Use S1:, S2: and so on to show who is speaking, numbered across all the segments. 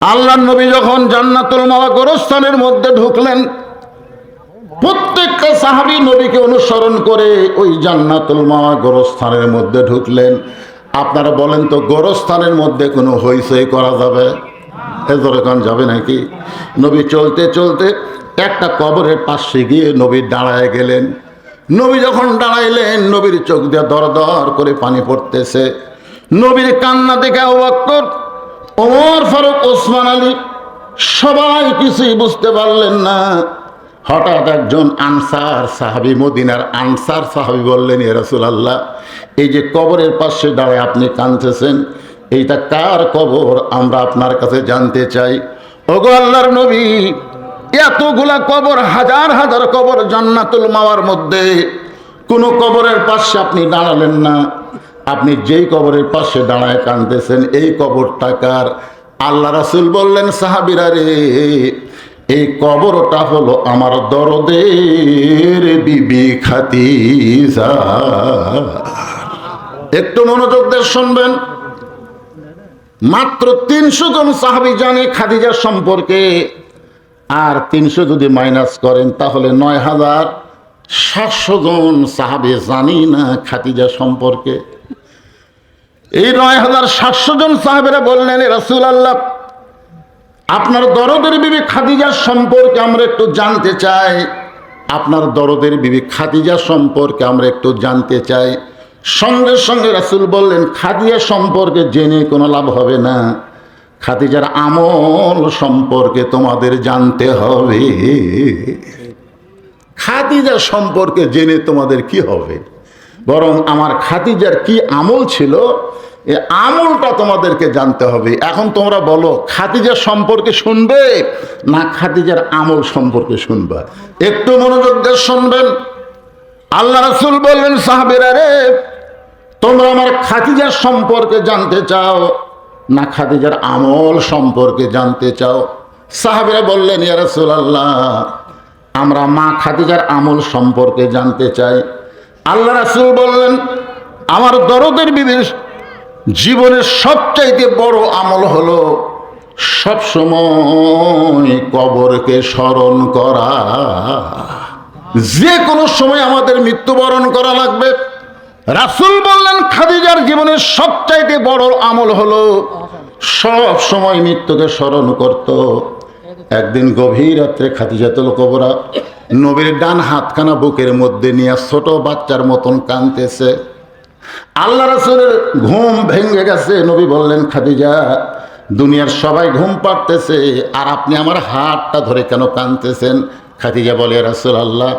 S1: আল্লাহর নবী যখন জান্নাতুল মাওয়া গোরস্থানের মধ্যে ঢুকলেন, প্রত্যেকটা সাহাবী নবীকে অনুসরণ করে ওই জান্নাতুল মাওয়া গোরস্থানের মধ্যে ঢুকলেন। আপনারা বলেন তো, গোরস্থানের মধ্যে কোনো হইচই করা যাবে? এজরকান যাবে নাকি? নবী চলতে চলতে একটা কবরের পাশে গিয়ে নবী দাঁড়ায় গেলেন। নবী যখন দাঁড়াইলেন, নবীর চোখ দিয়ে দর দর করে পানি পড়তেছে। নবীর কান্না দেখে আবু বকর, ওমর ফারুক, ওসমান আলী সবাই কিছুই বুঝতে পারলেন না। হঠাৎ একজন আনসার সাহাবী, মদিনার আনসার সাহাবী বললেন, ইয়া রাসূলুল্লাহ, এই যে কবরের পাশে দাঁড়ায় আপনি কাঁদতেছেন, এইটা কার কবর? আমরা আপনার কাছে জানতে চাই। ওগো আল্লাহর নবী, এতগুলা কবর, হাজার হাজার কবর জান্নাতুল মাওয়ার মধ্যে, কোন কবরের পাশে আপনি দাঁড়ালেন না। আপনি যেই কবরের পাশে দাঁড়ায় কাঁদতেছেন, এই কবরটা কার? আল্লাহ রাসূল বললেন, সাহাবীরা রে, এই কবরটা হলো আমার দরদের বিবি খাদিজা। একটু মনোযোগ দিয়ে শুনবেন। মাত্র 300 জন সাহাবী জানে খাদিজা সম্পর্কে, আর 300 যদি মাইনাস করেন তাহলে 9700 জন সাহাবী জানি না খাদিজা সম্পর্কে। এই 9700 জন সাহাবীরা বললেন, রাসূলুল্লাহ, আপনার দরদের বিবি খাদিজা সম্পর্কে আমরা একটু জানতে চাই। আপনার দরদের বিবি খাদিজা সম্পর্কে আমরা একটু জানতে চাই। সঙ্গে সঙ্গে রাসূল বললেন, খাদিজা সম্পর্কে জেনে কোনো লাভ হবে না, খাদিজার আমল সম্পর্কে তোমাদের জানতে হবে। খাদিজা সম্পর্কে জেনে তোমাদের কি হবে? বরং আমার খাদিজার কি আমল ছিল, এই আমলটা তোমাদেরকে জানতে হবে। এখন তোমরা বলো, খাদিজা সম্পর্কে শুনবে না খাদিজার আমল সম্পর্কে শুনবা? একটু মনোযোগ দিয়ে শুনবেন। আল্লাহ রাসূল বললেন, সাহাবীরা রে, তোমরা আমার খাদিজার সম্পর্কে জানতে চাও না খাদিজার আমল সম্পর্কে জানতে চাও? সাহাবীরা বললেন, ইয়া রাসূলুল্লাহ, আমরা মা খাদিজার আমল সম্পর্কে জানতে চাই। আল্লাহ রাসূল বললেন, আমার দরদের বিবির জীবনের সবচাইতে বড় আমল হলো সব সময় কবরকে স্মরণ করা। যে কোনো সময় আমাদের মৃত্যুবরণ করা লাগবে। রাসূল বললেন, খাদিজার জীবনের সবচাইতে বড় আমল হলো সব সময় মৃত্যুকে স্মরণ করত। একদিন গভীর রাত্রে খাদিজাতুল কুবরা নবীর ডান হাতখানা বুকের মধ্যে নিয়ে ছোট বাচ্চার মতন কাঁদতেছে। আল্লাহ রাসূলের ঘুম ভেঙে গেছে। নবী বললেন, খাদিজা, দুনিয়ার সবাই ঘুম পাড়তেছে, আর আপনি আমার হাতটা ধরে কেন কাঁদতেছেন? খাদিজা বলে, রাসূলুল্লাহ,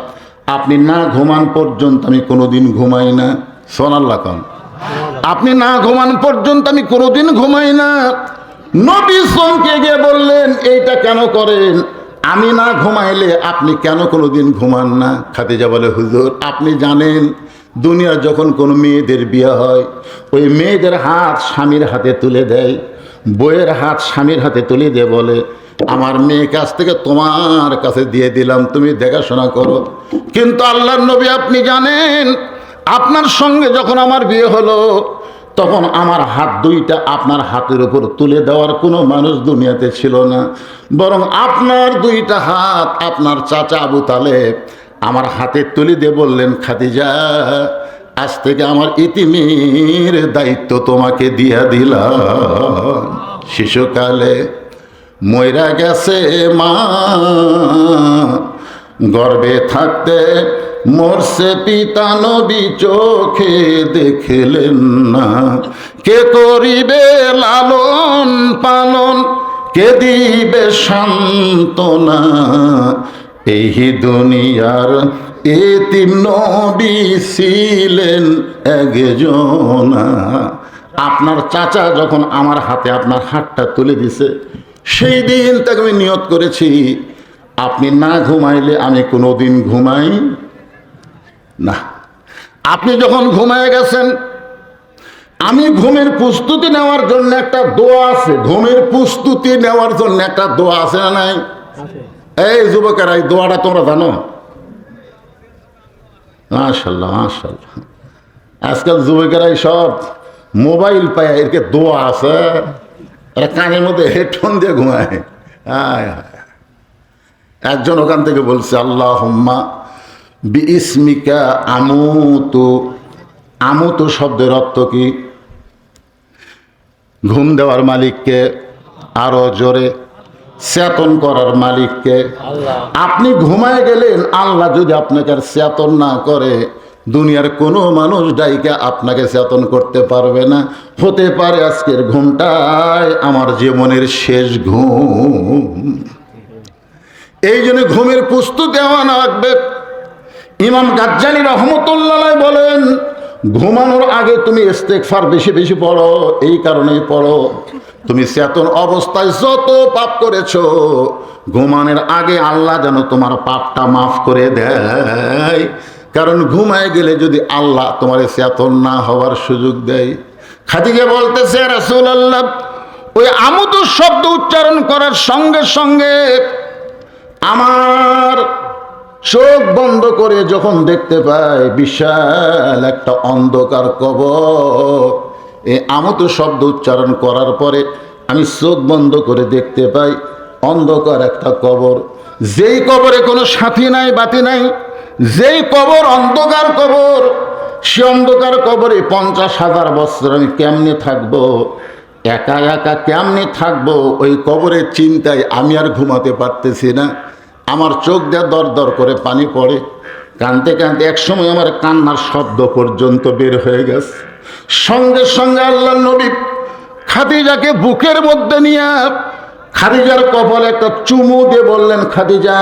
S1: আপনি না ঘুমান পর্যন্ত আমি কোনোদিন ঘুমাই না। সুবহানাল্লাহ কোন? আপনি না ঘুমান পর্যন্ত আমি কোনোদিন ঘুমাই না। নবী চমকে গিয়ে বললেন, এইটা কেন করেন? আমি না ঘুমাইলে আপনি কেন কোনোদিন ঘুমান না? খাদিজা বলে, হুজুর, আপনি জানেন দুনিয়ার যখন কোনো মেয়েদের বিয়ে হয়, ওই মেয়েদের হাত স্বামীর হাতে তুলে দেয়, বইয়ের হাত স্বামীর হাতে তুলে দিয়ে বলে, আমার মেয়ে কাছ থেকে তোমার কাছে দিয়ে দিলাম, তুমি দেখাশোনা করো। কিন্তু আল্লাহর নবী, আপনি জানেন আপনার সঙ্গে যখন আমার বিয়ে হলো, তখন আমার হাত দুইটা আপনার হাতের উপর তুলে দেওয়ার কোনো মানুষ দুনিয়াতে ছিল না, বরং আপনার দুইটা হাত আপনার চাচা আবু তালেব আমার হাতে তুলে দিয়ে বললেন, খাদিজা, আজ থেকে আমার ইতিমের দায়িত্ব তোমাকে দিয়া দিলাম। শিশুকালে মইরা গেছে মা, গর্ভে থাকতে মরছে পিতা, নবী চোখে দেখলেন না। কে করিবে লালন পালন, কে দিবে সান্ত্বনা, এই দুনিয়ার এতিম নবী ছিলেন একজনা। আপনার চাচা যখন আমার হাতে আপনার হাতটা তুলে দিছে, সেই দিন থেকে আমি নিয়ত করেছি, আপনি না ঘুমাইলে আমি কোনোদিন ঘুমাই না। আপনি যখন ঘুমায় গেছেন, আমি ঘুমের প্রস্তুতি নেওয়ার জন্য একটা দোয়া আছে। ঘুমের প্রস্তুতি নেওয়ার জন্য একটা দোয়া আছে না নাই? এই যুবকেরা, এই দোয়াটা তোমরা জানো? মাশাআল্লাহ, মাশাআল্লাহ। আজকাল যুবকেরাই সব মোবাইল পায়, এরকে দোয়া আছে। এরা কানের মধ্যে হেডফোন দিয়ে ঘুমায়। হায় হায়। একজন ওখান থেকে বলছে আল্লাহুম্মা বিইসমিকা আমুতু। আমুতু শব্দের অর্থ কি? ঘুম দেওয়ার মালিককে। আরো জোরে, চেতন করার মালিককে। আপনি ঘুমায় গেলেন, আল্লাহ যদি আপনাকে আর চেতন না করে, দুনিয়ার কোনো মানুষ ডাইকা আপনাকে চেতন করতে পারবে না। হতে পারে আজকের ঘুমটাই আমার জীবনের শেষ ঘুম। এই জন্য ঘুমের প্রস্তুতি নেওয়া লাগবে। ইমাম গাজ্জালী রহমতুল্লাহ বলেন, ঘুমানোর আগে তুমি ইস্তেগফার বেশি বেশি পড়ো। এই কারণেই পড়ো, তুমি চেতন অবস্থায় যত পাপ করেছো, ঘুমানোর আগে আল্লাহ যেন তোমার পাপটা মাফ করে দেয়। কারণ ঘুমায় গেলে যদি আল্লাহ তোমার চেতন না হওয়ার সুযোগ দেয়। খাদিজা বলতেছে, রাসূলুল্লাহ, ওই আমুতু শব্দ উচ্চারণ করার সঙ্গে সঙ্গে আমার চোখ বন্ধ করে যখন দেখতে পাই বিশাল একটা অন্ধকার কবর, এই আমুতু শব্দ উচ্চারণ করার পরে আমি চোখ বন্ধ করে দেখতে পাই অন্ধকার একটা কবর। যেই কবরে কোনো সাথী নাই, বাতি নাই, যেই কবর অন্ধকার কবর, সে অন্ধকার কবরে 50,000 বছর আমি কেমনে থাকবো? একা একা কেমনে থাকবো? ওই কবরের চিন্তায় আমি আর ঘুমাতে পারতেছি না। আমার চোখ দিয়ে দর দর করে পানি পড়ে। কাঁদতে কাঁদতে একসময় আমার কান্নার শব্দ পর্যন্ত বের হয়ে গেছে। সঙ্গে সঙ্গে আল্লাহর নবী খাদিজাকে বুকের মধ্যে নিয়ে খাদিজার কপালে একটা চুমু দিয়ে বললেন, খাদিজা,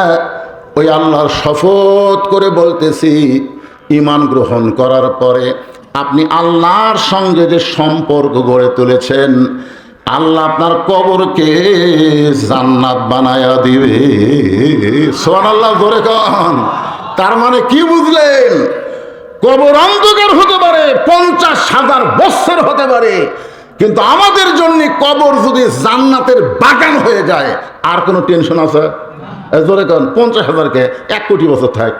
S1: ওই আল্লাহর শপথ করে বলতেছি, ঈমান গ্রহণ করার পরে আপনি আল্লাহর সঙ্গে যে সম্পর্ক গড়ে তুলেছেন, আল্লাহ আপনার কবরকে জান্নাত বানায়া দিবে। সুবহানাল্লাহ, জোরে কন। তার মানে কি বুঝলেন? কবর অন্ধকার হতে পারে, 50,000 বছর হতে পারে, কিন্তু আমাদের জন্য কবর যদি জান্নাতের বাগান হয়ে যায়, আর কোনো টেনশন আছে? জোরে কন। 50,000কে 1 কোটি বছর থাক।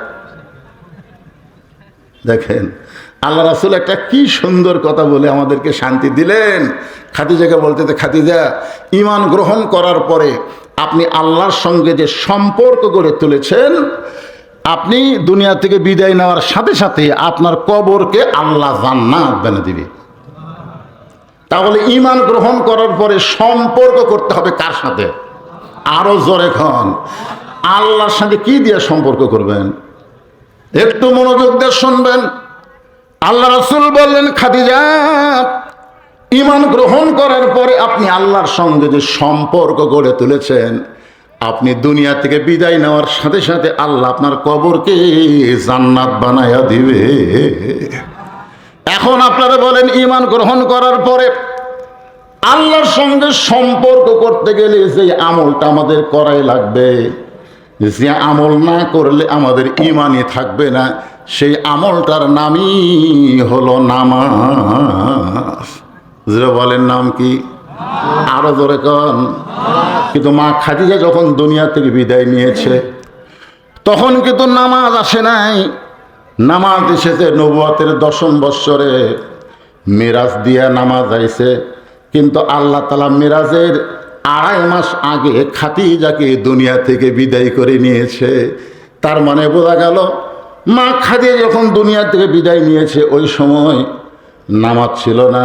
S1: দেখেন আল্লাহ রাসূল একটা কি সুন্দর কথা বলে আমাদেরকে শান্তি দিলেন। খাদিজাকে বলতে, খাদিজা, ঈমান গ্রহণ করার পরে আপনি আল্লাহর সঙ্গে যে সম্পর্ক গড়ে তুলেছেন, আপনি দুনিয়া থেকে বিদায় নেওয়ার সাথে সাথে আপনার কবরকে আল্লাহ জান্নাত বানিয়ে দিবে। তাহলে ঈমান গ্রহণ করার পরে সম্পর্ক করতে হবে কার সাথে? আরো জোরে খন। আল্লাহর সাথে কি দিয়ে সম্পর্ক করবেন? একটু মনোযোগ দিয়ে শুনবেন। আল্লাহ রাসূল বললেন, খাদিজা, ঈমান গ্রহণ করার পরে আপনি আল্লাহর সঙ্গে যে সম্পর্ক গড়ে তুলেছেন, আপনি দুনিয়া থেকে বিদায় নেওয়ার সাথে সাথে আল্লাহ আপনার কবরকে জান্নাত বানায়া দিবে। এখন আপনারা বলেন, ঈমান গ্রহণ করার পরে আল্লাহর সঙ্গে সম্পর্ক করতে গেলে যে আমলটা আমাদের করাই লাগবে, যে আমল না করলে আমাদের ঈমানই থাকবে না, সেই আমলটার নামই হলো নামাজ। বলেন নাম কি? আরো জোরে কন। কিন্তু মা খাদিজা যখন দুনিয়া থেকে বিদায় নিয়েছে, তখন কিন্তু নামাজ আসে নাই। নামাজ এসেছে নবুয়তের 10ম বৎসরে, মিরাজ দিয়া নামাজ আইছে। কিন্তু আল্লাহ তাআলা মিরাজের 2.5 মাস আগে খাদিজাকে দুনিয়া থেকে বিদায় করে নিয়েছে। তার মানে বোঝা গেল, মা খাদিজা যখন দুনিয়া থেকে বিদায় নিয়েছে, ওই সময় নামাজ ছিল না,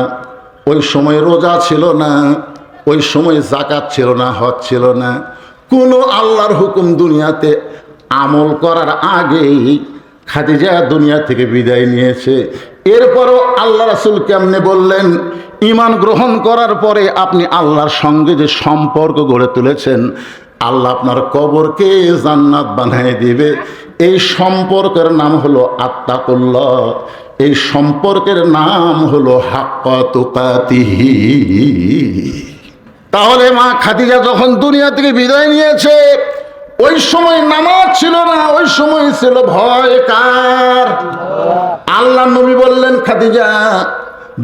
S1: ওই সময় রোজা ছিল না, ওই সময় যাকাত ছিল না, হজ ছিল না। কোনো আল্লাহর হুকুম দুনিয়াতে আমল করার আগেই খাদিজা দুনিয়া থেকে বিদায় নিয়েছে। এরপরও আল্লাহ রাসূল কেমনে বললেন, ঈমান গ্রহণ করার পরে আপনি আল্লাহর সঙ্গে যে সম্পর্ক গড়ে তুলেছেন, আল্লাহ আপনার কবরকে জান্নাত বানিয়ে দিবে। এই সম্পর্কের নাম হলো আত্তাকুল্লাহ, এই সম্পর্কের নাম হলো হাক্কা তুকাতিহি। তাহলে মা খাদিজা যখন দুনিয়া থেকে বিদায় নিয়েছে, ওই সময় নামাজ ছিল না, ওই সময় ছিল ভয় কার? আল্লাহ নবী বললেন, খাদিজা,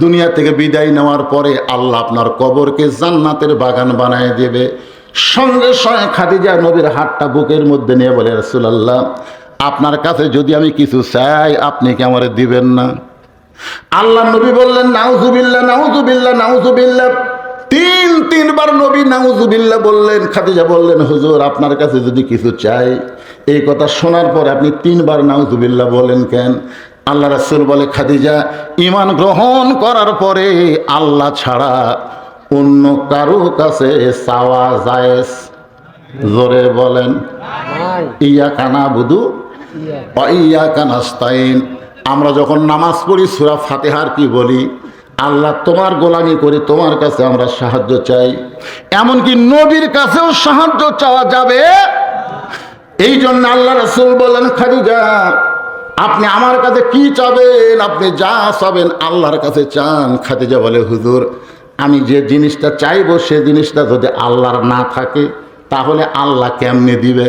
S1: দুনিয়া থেকে বিদায় নেওয়ার পরে আল্লাহ আপনার কবরকে জান্নাতের বাগান বানায় দেবে। সঙ্গে সঙ্গে খাদিজা নবীর হাতটা বুকের মধ্যে নিয়ে বলে, রাসূলুল্লাহ, আপনার কাছে যদি আমি কিছু চাই, আপনি কি আমারে দিবেন না? আল্লাহ নবী বললেন, নাউজুবিল্লাহ, নাউজুবিল্লাহ, নাউজুবিল্লাহ। তিনবার নবী নাউজুবিল্লাহ বললেন। খাদিজা বললেন, হুজুর আপনার কাছে যদি কিছু চাই। এই কথা শোনার পরে আপনি 3 বার নাউজুবিল্লাহ বলেন কেন? আল্লাহ রাসূল বলে, খাদিজা ঈমান গ্রহণ করার পরে আল্লাহ ছাড়া অন্য কারো কাছে চাওয়া জায়েজ। জোরে বলেন, ইয়াকা নাবুদু ওয়া ইয়াকা নাস্তাইন। আমরা যখন নামাজ পড়ি সূরা ফাতিহার কি বলি? আল্লাহ তোমার গোলামি করে তোমার কাছে আমরা সাহায্য চাই। এমনকি নবীর কাছেও সাহায্য চাওয়া যাবে। এই জন্য আল্লাহ রাসূল বলেন, খাদিজা আপনি আমার কাছে কি চাবেন? আপনি যা চাবেন আল্লাহর কাছে চান। খাদিজা বলে, হুজুর আমি যে জিনিসটা চাইবো সে জিনিসটা যদি আল্লাহর না থাকে তাহলে আল্লাহ কেমনে দিবে?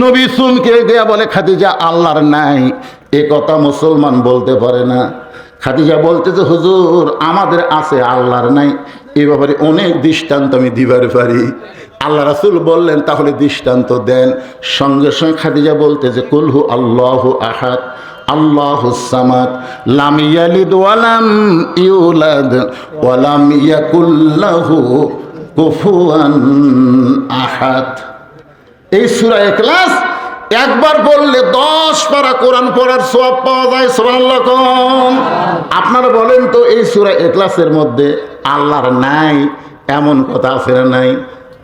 S1: নবী সুনকে দেয়া বলে, খাদিজা আল্লাহর নাই এ কথা মুসলমান বলতে পারে না। খাদিজা বলতেছে, হুজুর আমাদের আছে আল্লাহর নাই। এ ব্যাপারে অনেক দৃষ্টান্ত আমি দিবার পারি। আল্লাহ রাসূল বললেন, তাহলে দৃষ্টান্ত দেন। সঙ্গে সঙ্গে খাদিজা বলতেছে, কুলহু আল্লাহু আহাদ আল্লাহুস সামাদ লাম ইয়ালিদ ওয়া লাম ইউলাদ ওয়া লাম ইয়াকুল লাহু কুফুয়ান আহাদ। এই সূরা ইখলাস একবার পড়লে 10 পারা কোরআন পড়ার সওয়াব পাওয়া যায়। সুবহানাল্লাহ। আপনারা বলেন তো, এই সূরা ইখলাসের মধ্যে আল্লাহর নাই এমন কথা আছে না? নাই।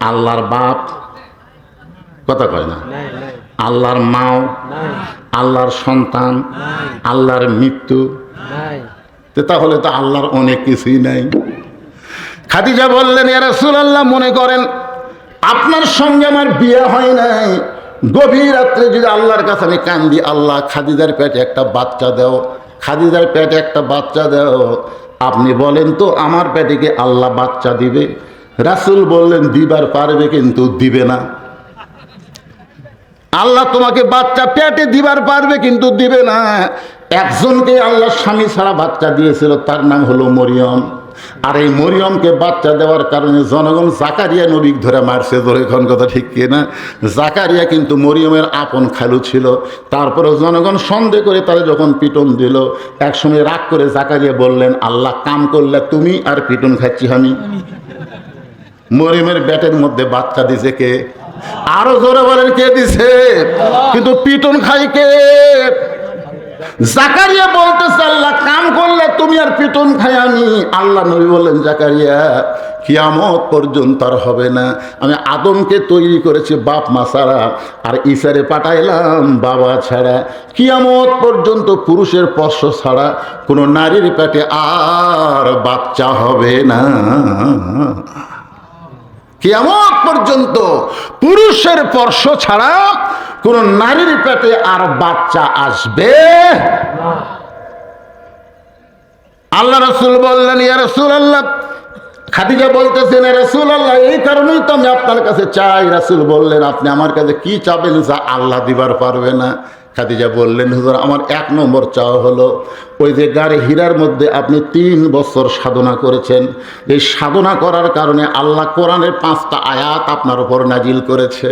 S1: আল্লাহর বাপ কথা কয় না, আল্লাহর মাও, আল্লাহর সন্তান, আল্লাহর মৃত্যু, তাহলে তো আল্লাহর অনেক কিছুই নাই। খাদিজা বললেন, ইয়া রাসূলুল্লাহ মনে করেন আপনার সঙ্গে আমার বিয়ে হয় নাই, গভীর রাত্রে যদি আল্লাহর কাছে আমি কান্দি, আল্লাহ খাদিজার পেটে একটা বাচ্চা দাও, খাদিজার পেটে একটা বাচ্চা দাও, আপনি বলেন তো আমার পেটে কি আল্লাহ বাচ্চা দিবে? রাসূল বললেন, দিবার পারবে কিন্তু দিবে না। আল্লাহ তোমাকে বাচ্চা পেটে দিবার পারবে কিন্তু দিবে না। একজনকে আল্লাহ স্বামী ছাড়া বাচ্চা দিয়েছিল, তার নাম হলো মরিয়ম। আর এই মরিয়মকে বাচ্চা দেওয়ার কারণে জনগণ জাকারিয়া নবীকে ধরে মারছে। ধরে এখন কথা ঠিক কিনা? জাকারিয়া কিন্তু মরিয়মের আপন খালু ছিল। তারপরে জনগণ সন্দেহ করে তারা যখন পিটন দিল, একসময় রাগ করে জাকারিয়া বললেন, আল্লাহ কাম করলে তুমি আর পিটন খাচ্ছি আমি। মরিয়মের পেটের মধ্যে বাচ্চা দিছে কে? আরো জোরে বলেন, কে দিছে? কিন্তু পিটন খাই কে? জাকারিয়া বলতেছে, আল্লাহ কাম করলে তুমি আর পিটন খাই আমি। আল্লাহ নবী বললেন, জাকারিয়া কিয়ামত পর্যন্ত আর হবে না। আমি আদমকে তৈরি করেছি বাপ মা ছাড়া, আর ঈসারে পাঠাইলাম বাবা ছাড়া। কিয়ামত পর্যন্ত পুরুষের স্পর্শ ছাড়া কোনো নারীর পেটে আর বাচ্চা হবে না। কিয়ামত পর্যন্ত পুরুষের স্পর্শ ছাড়া কোন নারীর পেটে আর বাচ্চা আসবে না। আল্লাহ রাসূল বললেন, ইয়া রাসূলুল্লাহ, খাদিজা বলতেছেন, ইয়া রাসূলুল্লাহ এই কারণেই তো আমি আপনার কাছে চাই। রাসূল বললেন, আপনি আমার কাছে কি চাবেন যা আল্লাহ দিবার পারবে না? খাদিজা বললেন, হুজুর আমার 1 নম্বর চাওয়া হলো, ওই যে গাড়ি হীরার মধ্যে আপনি 3 বছর সাধনা করেছেন, এই সাধনা করার কারণে আল্লাহ কোরআনের 5টা আয়াত আপনার উপর নাজিল করেছে।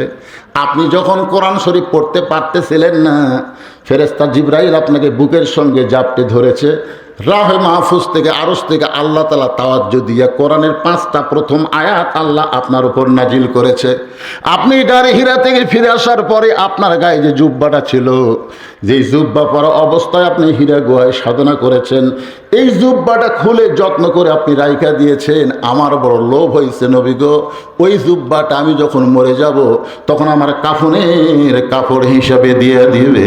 S1: আপনি যখন কোরআন শরীফ পড়তে পারতেছিলেন না, ফেরেশতা জিবরাইল আপনাকে বুকের সঙ্গে জাপটে ধরেছে। রাহে মাহফুজ থেকে আরশ থেকে আল্লাহ তাআলা তাওয়াজ্জু দিয়ে কোরআনের 5টা প্রথম আয়াত আল্লাহ আপনার উপর নাজিল করেছে। আপনি গাড়ি হীরা থেকে ফিরে আসার পরে আপনার গায়ে যে জুব্বাটা ছিল, যেই জুব্বা পরা অবস্থায় আপনি হীরা গুহায় সাধনা করেছেন, এই জুব্বাটা খুলে যত্ন করে আপনি রাইখা দিয়েছেন। আমার বড় লোভ হয়েছে নবী গো, ওই জুব্বাটা আমি যখন মরে যাব তখন আমার কাফনের কাপড় হিসাবে দিয়ে দিবে।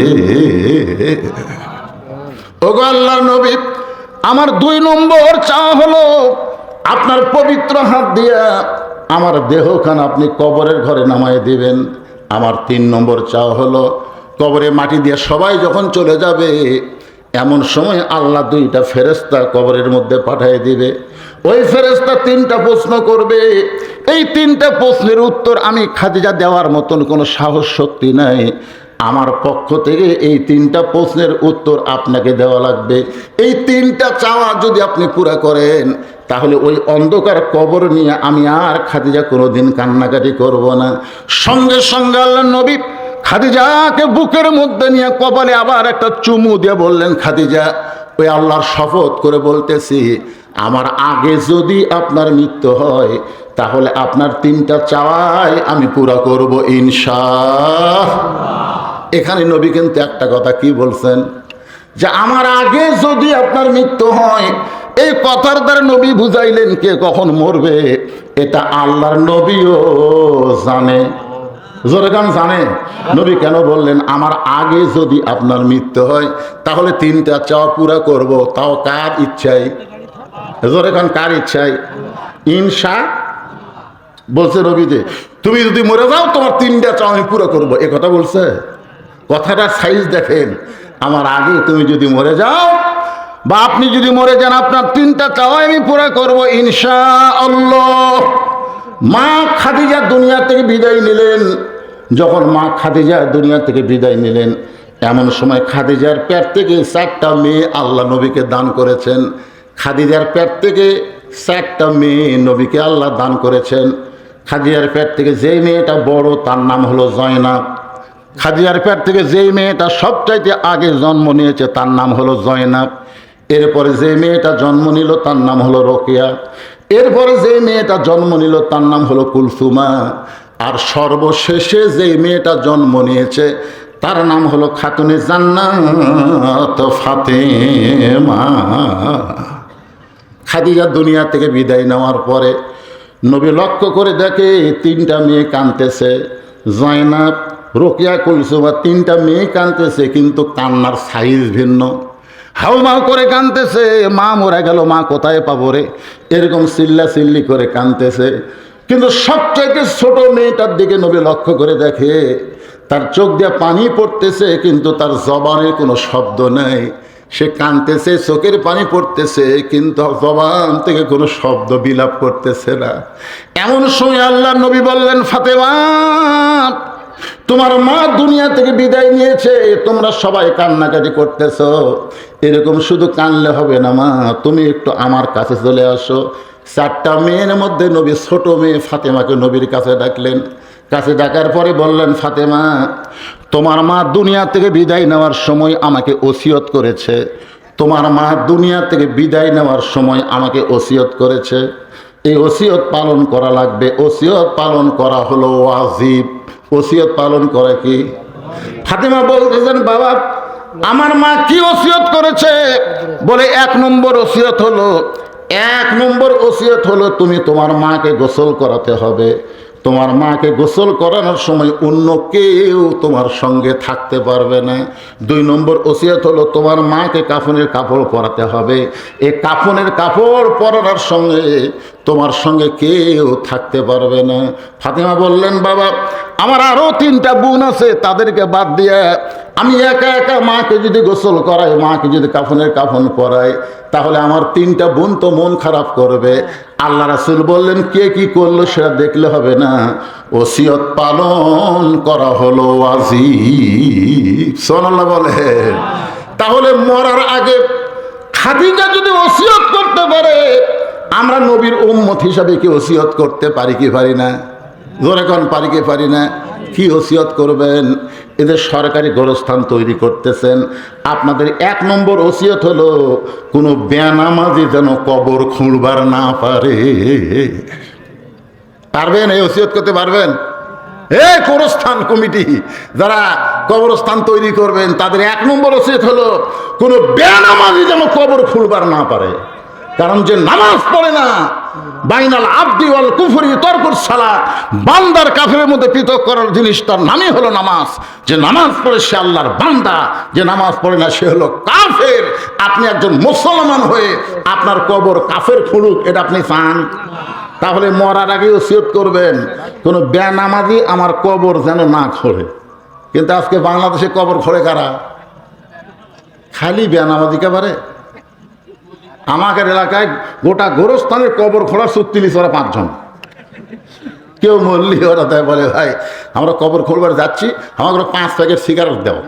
S1: ওগো আল্লাহর নবী, আমার 2 নম্বর চাওয়া হলো, আপনার পবিত্র হাত দিয়া আমার দেহখান আপনি কবরের ঘরে নামায় দিবেন। আমার 3 নম্বর চাওয়া হলো, কবরে মাটি দিয়ে সবাই যখন চলে যাবে, এমন সময় আল্লাহ 2টা ফেরেশতা কবরের মধ্যে পাঠিয়ে দিবে। ওই ফেরেশতা 3টা প্রশ্ন করবে। এই 3টা প্রশ্নের উত্তর আমি খাদিজা দেওয়ার মতন কোনো সাহস শক্তি নাই। আমার পক্ষ থেকে এই 3টা প্রশ্নের উত্তর আপনাকে দেওয়া লাগবে। এই 3টা চাওয়া যদি আপনি পুরা করেন, তাহলে ওই অন্ধকার কবর নিয়ে আমি আর খাদিজা কোনোদিন কান্নাকাটি করব না। সঙ্গে সঙ্গে আল্লাহর নবী খাদিজাকে বুকের মধ্যে নিয়ে কপালে আবার একটা চুমু দিয়ে বললেন, খাদিজা ওই আল্লাহর শপথ করে বলতেছি, আমার আগে যদি আপনার মৃত্যু হয় তাহলে আপনার 3টা চাওয়াই আমি পুরা করব ইনশাআল্লাহ। এখানে নবী কিন্তু একটা কথা কি বলছেন, যে আমার আগে যদি আপনার মৃত্যু হয়। এই কথার দ্বারা নবী বুঝাইলেন কে কখন মরবে এটা আল্লাহর নবীও জানে। জোরে গান জানে। নবী কেন বললেন আমার আগে যদি আপনার মৃত্যু হয় তাহলে 3টা চাওয়া পুরা করব, তাও কার ইচ্ছায়? জোরে গান কার ইচ্ছায়? ইনশা বলছে নবী যে তুমি যদি মরে যাও তোমার 3টা চাওয়া আমি পুরো করবো, এ কথা বলছে। কথাটা সাইজ দেখেন, আমার আগে তুমি যদি মরে যাও বা আপনি যদি মরে যান আপনার 3টা চাওয়া আমি পুরো করবো ইনশাআল্লাহ। মা খাদিজা দুনিয়া থেকে বিদায় নিলেন। যখন মা খাদিজা দুনিয়া থেকে বিদায় নিলেন এমন সময় খাদিজার পেট থেকে 4টা মেয়ে আল্লাহ নবীকে দান করেছেন। খাদিজার পেট থেকে 4টা মেয়ে নবীকে আল্লাহ দান করেছেন। খাদিজার পেট থেকে যেই মেয়েটা বড় তার নাম হলো জয়নাব। খাদিজার পেট থেকে যেই মেয়েটা সবচাইতে আগে জন্ম নিয়েছে তার নাম হলো জয়নাব। এরপরে যে মেয়েটা জন্ম নিল তার নাম হলো রোকেয়া। এরপরে যে মেয়েটা জন্ম নিল তার নাম হলো কুলসুমা। আর সর্বশেষে যে মেয়েটা জন্ম নিয়েছে তার নাম হলো খাতুনে জান্নাত ফাতেমা। খাদিজা দুনিয়া থেকে বিদায় নেওয়ার পরে নবী লক্ষ্য করে দেখে 3টা মেয়ে কাঁদতেছে, জয়নাব, রোকেয়া, কুলসুমা, 3টা মেয়ে কাঁদতেছে, কিন্তু কান্নার সাইজ ভিন্ন। হাউমাউ করে কাঁদতেছে, মা মরে গেল, মা কোথায় পাবো রে, এরকম চিল্লা চিল্লি করে কাঁদতেছে। কিন্তু সবচাইতে ছোট মেয়েটার দিকে নবী লক্ষ্য করে দেখে তার চোখ দিয়ে পানি পড়তেছে কিন্তু তার জবানের কোনো শব্দ নেই। সে কাঁদতেছে, চোখের পানি পড়তেছে, কিন্তু জবান থেকে কোনো শব্দ বিলাপ করতেছে না। এমন সময় আল্লাহ নবী বললেন, ফাতেমা, তোমার মা দুনিয়া থেকে বিদায় নিয়েছে, তোমরা সবাই কান্নাকাটি করতেছ, এরকম শুধু কানলে হবে না মা, তুমি একটু আমার কাছে চলে আসো। 4টা মেয়ের মধ্যে নবী ছোট মেয়ে ফাতেমাকে নবীর কাছে ডাকলেন। কাছে ডাকার পরে বললেন, ফাতেমা, তোমার মা দুনিয়া থেকে বিদায় নেওয়ার সময় আমাকে ওসিয়ত করেছে। তোমার মা দুনিয়া থেকে বিদায় নেওয়ার সময় আমাকে ওসিয়ত করেছে, এই ওসিয়ত পালন করা লাগবে। ওসিয়ত পালন করা হলো ওয়াজিব। ওসিয়ত পালন করে কি? ফাতেমা বলতেছেন, বাবা আমার মা কি ওসিয়ত করেছে? বলে 1 নম্বর ওসিয়ত হলো, 1 নম্বর ওসিয়ত হলো তুমি তোমার মাকে গোসল করাতে হবে। তোমার মাকে গোসল করানোর সময় অন্য কেউ তোমার সঙ্গে থাকতে পারবে না। 2 নম্বর ওসিয়ত হলো তোমার মাকে কাফনের কাপড় পরাতে হবে। এই কাফনের কাপড় পরানোর সঙ্গে তোমার সঙ্গে কেউ থাকতে পারবে না। ফাতেমা বললেন, বাবা আমার আরও 3টা বোন আছে, তাদেরকে বাদ দিয়ে আমি একা একা মাকে যদি গোসল করাই, মাকে যদি কাফনের কাফন পরাই, তাহলে আমার 3টা বোন তো মন খারাপ করবে। আল্লাহ রাসূল বললেন, কে কি করলো সেটা দেখলে হবে না, ওসিয়ত পালন করা হলো ওয়াজিব। সুবহানাল্লাহ বলে। তাহলে মরার আগে খাদিজা যদি ওসিয়ত করতে পারে, আমরা নবীর উম্মত হিসাবে কি ওসিয়ত করতে পারি কি পারি না? জোরে কোন পারি কি পারি না? কি ওসিয়ত করবেন? এদের সরকারি গোরস্থান তৈরি করতেছেন, আপনাদের 1 নম্বর ওসিয়ত হলো কোনো বেনামাজি যেন কবর খুঁড়বার না পারে। পারবেন? এই ওসিয়ত করতে পারবেন? এই গোরস্থান কমিটি যারা কবরস্থান তৈরি করবেন তাদের 1 নম্বর ওসিয়ত হলো কোনো বেনামাজি যেন কবর খুঁড়বার না পারে। কারণ যে নামাজ পড়ে না, বাইনাল আবদি ওয়াল কুফরি তরকুস সালাত, বান্দার কাফেরের মধ্যে পৃথক করার জিনিসটার নামই হলো নামাজ। যে নামাজ পড়ে সে আল্লাহর বান্দা, যে নামাজ পড়ে না সে হলো কাফের। আপনি একজন মুসলমান হয়ে আপনার কবর কাফের খুঁড়ুক, এটা আপনি চান? তাহলে মরার আগে ওসিয়ত করবেন কোনো বেনামাজি আমার কবর যেন না খোঁড়ে। কিন্তু আজকে বাংলাদেশে কবর খোঁড়ে কারা? খালি বেনামাজি একেবারে। আমাদের এলাকায় গোটা গোরস্থানের কবর খোঁড়ার চুক্তি নিচ্ছে ওরা 5 জন। কেউ মরলি ওরা তাই বলে, ভাই আমরা কবর খোঁড়বার যাচ্ছি, আমাকে 5 প্যাকেট সিগারেট দাও।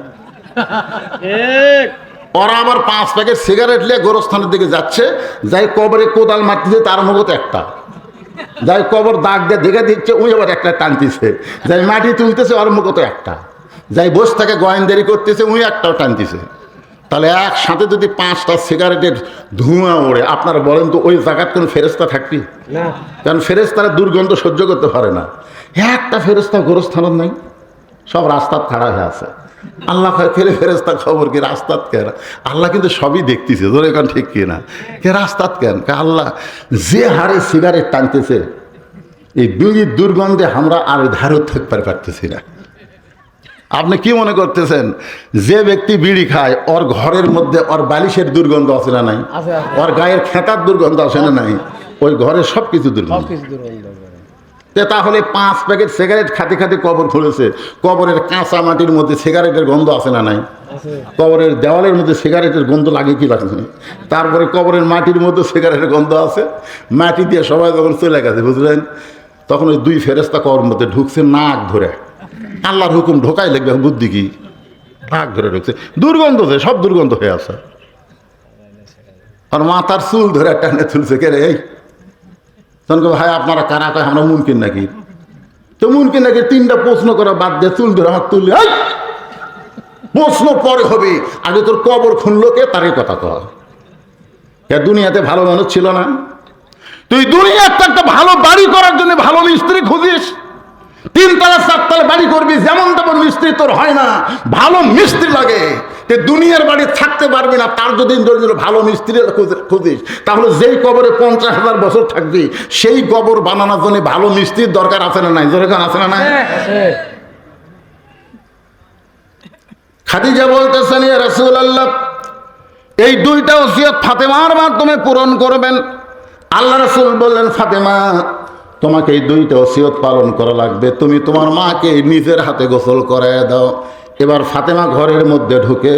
S1: ওরা আবার 5 প্যাকেট সিগারেট নিয়ে গোরস্থানের দিকে যাচ্ছে, যাই কবরে কোদাল মারতেছে তার মতো একটা, যাই কবর দাগ দিয়ে দেখে দিচ্ছে ওই আবার একটা টানতেছে, যাই মাটি তুলতেছে ওর মুখত একটা, যাই বসে থাকে গোয়েন্দারি করতেছে ওই একটাও টানতেছে। তাহলে একসাথে যদি 5টা সিগারেটের ধোঁয়া ওড়ে, আপনারা বলেন তো ওই জায়গায় কোনো ফেরেশতা থাকবি না? কারণ ফেরেশতারা দুর্গন্ধ সহ্য করতে পারে না। একটা ফেরেশতা গোরস্থানের নাই, সব রাস্তার খাড়া হয়ে আছে। আল্লাহ ফেরে ফেরেশতা খবর কি রাস্তাত কেন? আল্লাহ কিন্তু সবই দেখতেছে, ধরে এখন ঠিক কিনা, কে রাস্তাত কেন? আল্লাহ যে হারে সিগারেট টানতেছে, এই বিড়ির দুর্গন্ধে আমরা আর ধারও থাকতে পারতেছি না। আপনি কি মনে করতেছেন যে ব্যক্তি বিড়ি খায় ওর ঘরের মধ্যে ওর বালিশের দুর্গন্ধ আছে না নাই? ওর গায়ের খেতার দুর্গন্ধ আছে না নাই? ওই ঘরে সব কিছু দুর্গন্ধ। তাহলে 5 প্যাকেট সিগারেট খাতে খাতে কবর খুলেছে, কবরের কাঁচা মাটির মধ্যে সিগারেটের গন্ধ আছে না নাই? কবরের দেওয়ালের মধ্যে সিগারেটের গন্ধ লাগে কি লাগে? তারপরে কবরের মাটির মধ্যে সিগারেটের গন্ধ আছে। মাটি দিয়ে সবাই যখন চলে গেছে, বুঝলেন, তখন ওই 2 ফেরেশতা কবরের মধ্যে ঢুকছে নাক ধরে। আল্লাহর হুকুম ঢোকাই লাগবে, বুদ্ধি কি? নাক ধরে ঢুকছে, দুর্গন্ধ, সব দুর্গন্ধ হয়ে আছে। আর মাথার চুল ধরে টানে তুলছে, কে রে এই? তখন ভাই আপনারা কারা? কয় আমরা মুনকিন নাকি। তো মুনকিন নাকি 3টা প্রশ্ন করা বাদ দিয়ে চুল ধরে হাত তুললে, প্রশ্ন পরে হবে, আগে তোর কবর খুনলো কে, তারই কথা কয়। দুনিয়াতে ভালো মানুষ ছিল না? তুই দুনিয়াতে একটা ভালো বাড়ি করার জন্য ভালো মিস্ত্রি খুঁজিস, 3 তলা 4 তলা বাড়ি করবি, যেমন তেমন মিস্ত্রি তোর হয় না, ভালো মিস্ত্রি লাগে। দুনিয়ার বাড়ি থাকতে পারবি না, তার যদি ভালো মিস্ত্রি খুঁজিস, তাহলে যেই কবরে 50,000 বছর থাকবি, সেই কবর বানানোর জন্য ভালো মিস্ত্রির দরকার আছে না নাই? দরকার আছে না নাই? খাদিজা বলতেছেন, ইয়া রাসূলুল্লাহ, এই 2টা ওসিয়ত ফাতেমার মাধ্যমে পূরণ করবেন। আল্লাহ রাসূল বললেন, ফাতেমা, তোমাকে এই 2টা ওসিয়ত পালন করা লাগবে। তুমি তোমার মাকে নিজের হাতে গোসল করায় দাও। এবার ফাতেমা ঘরের মধ্যে ঢুকে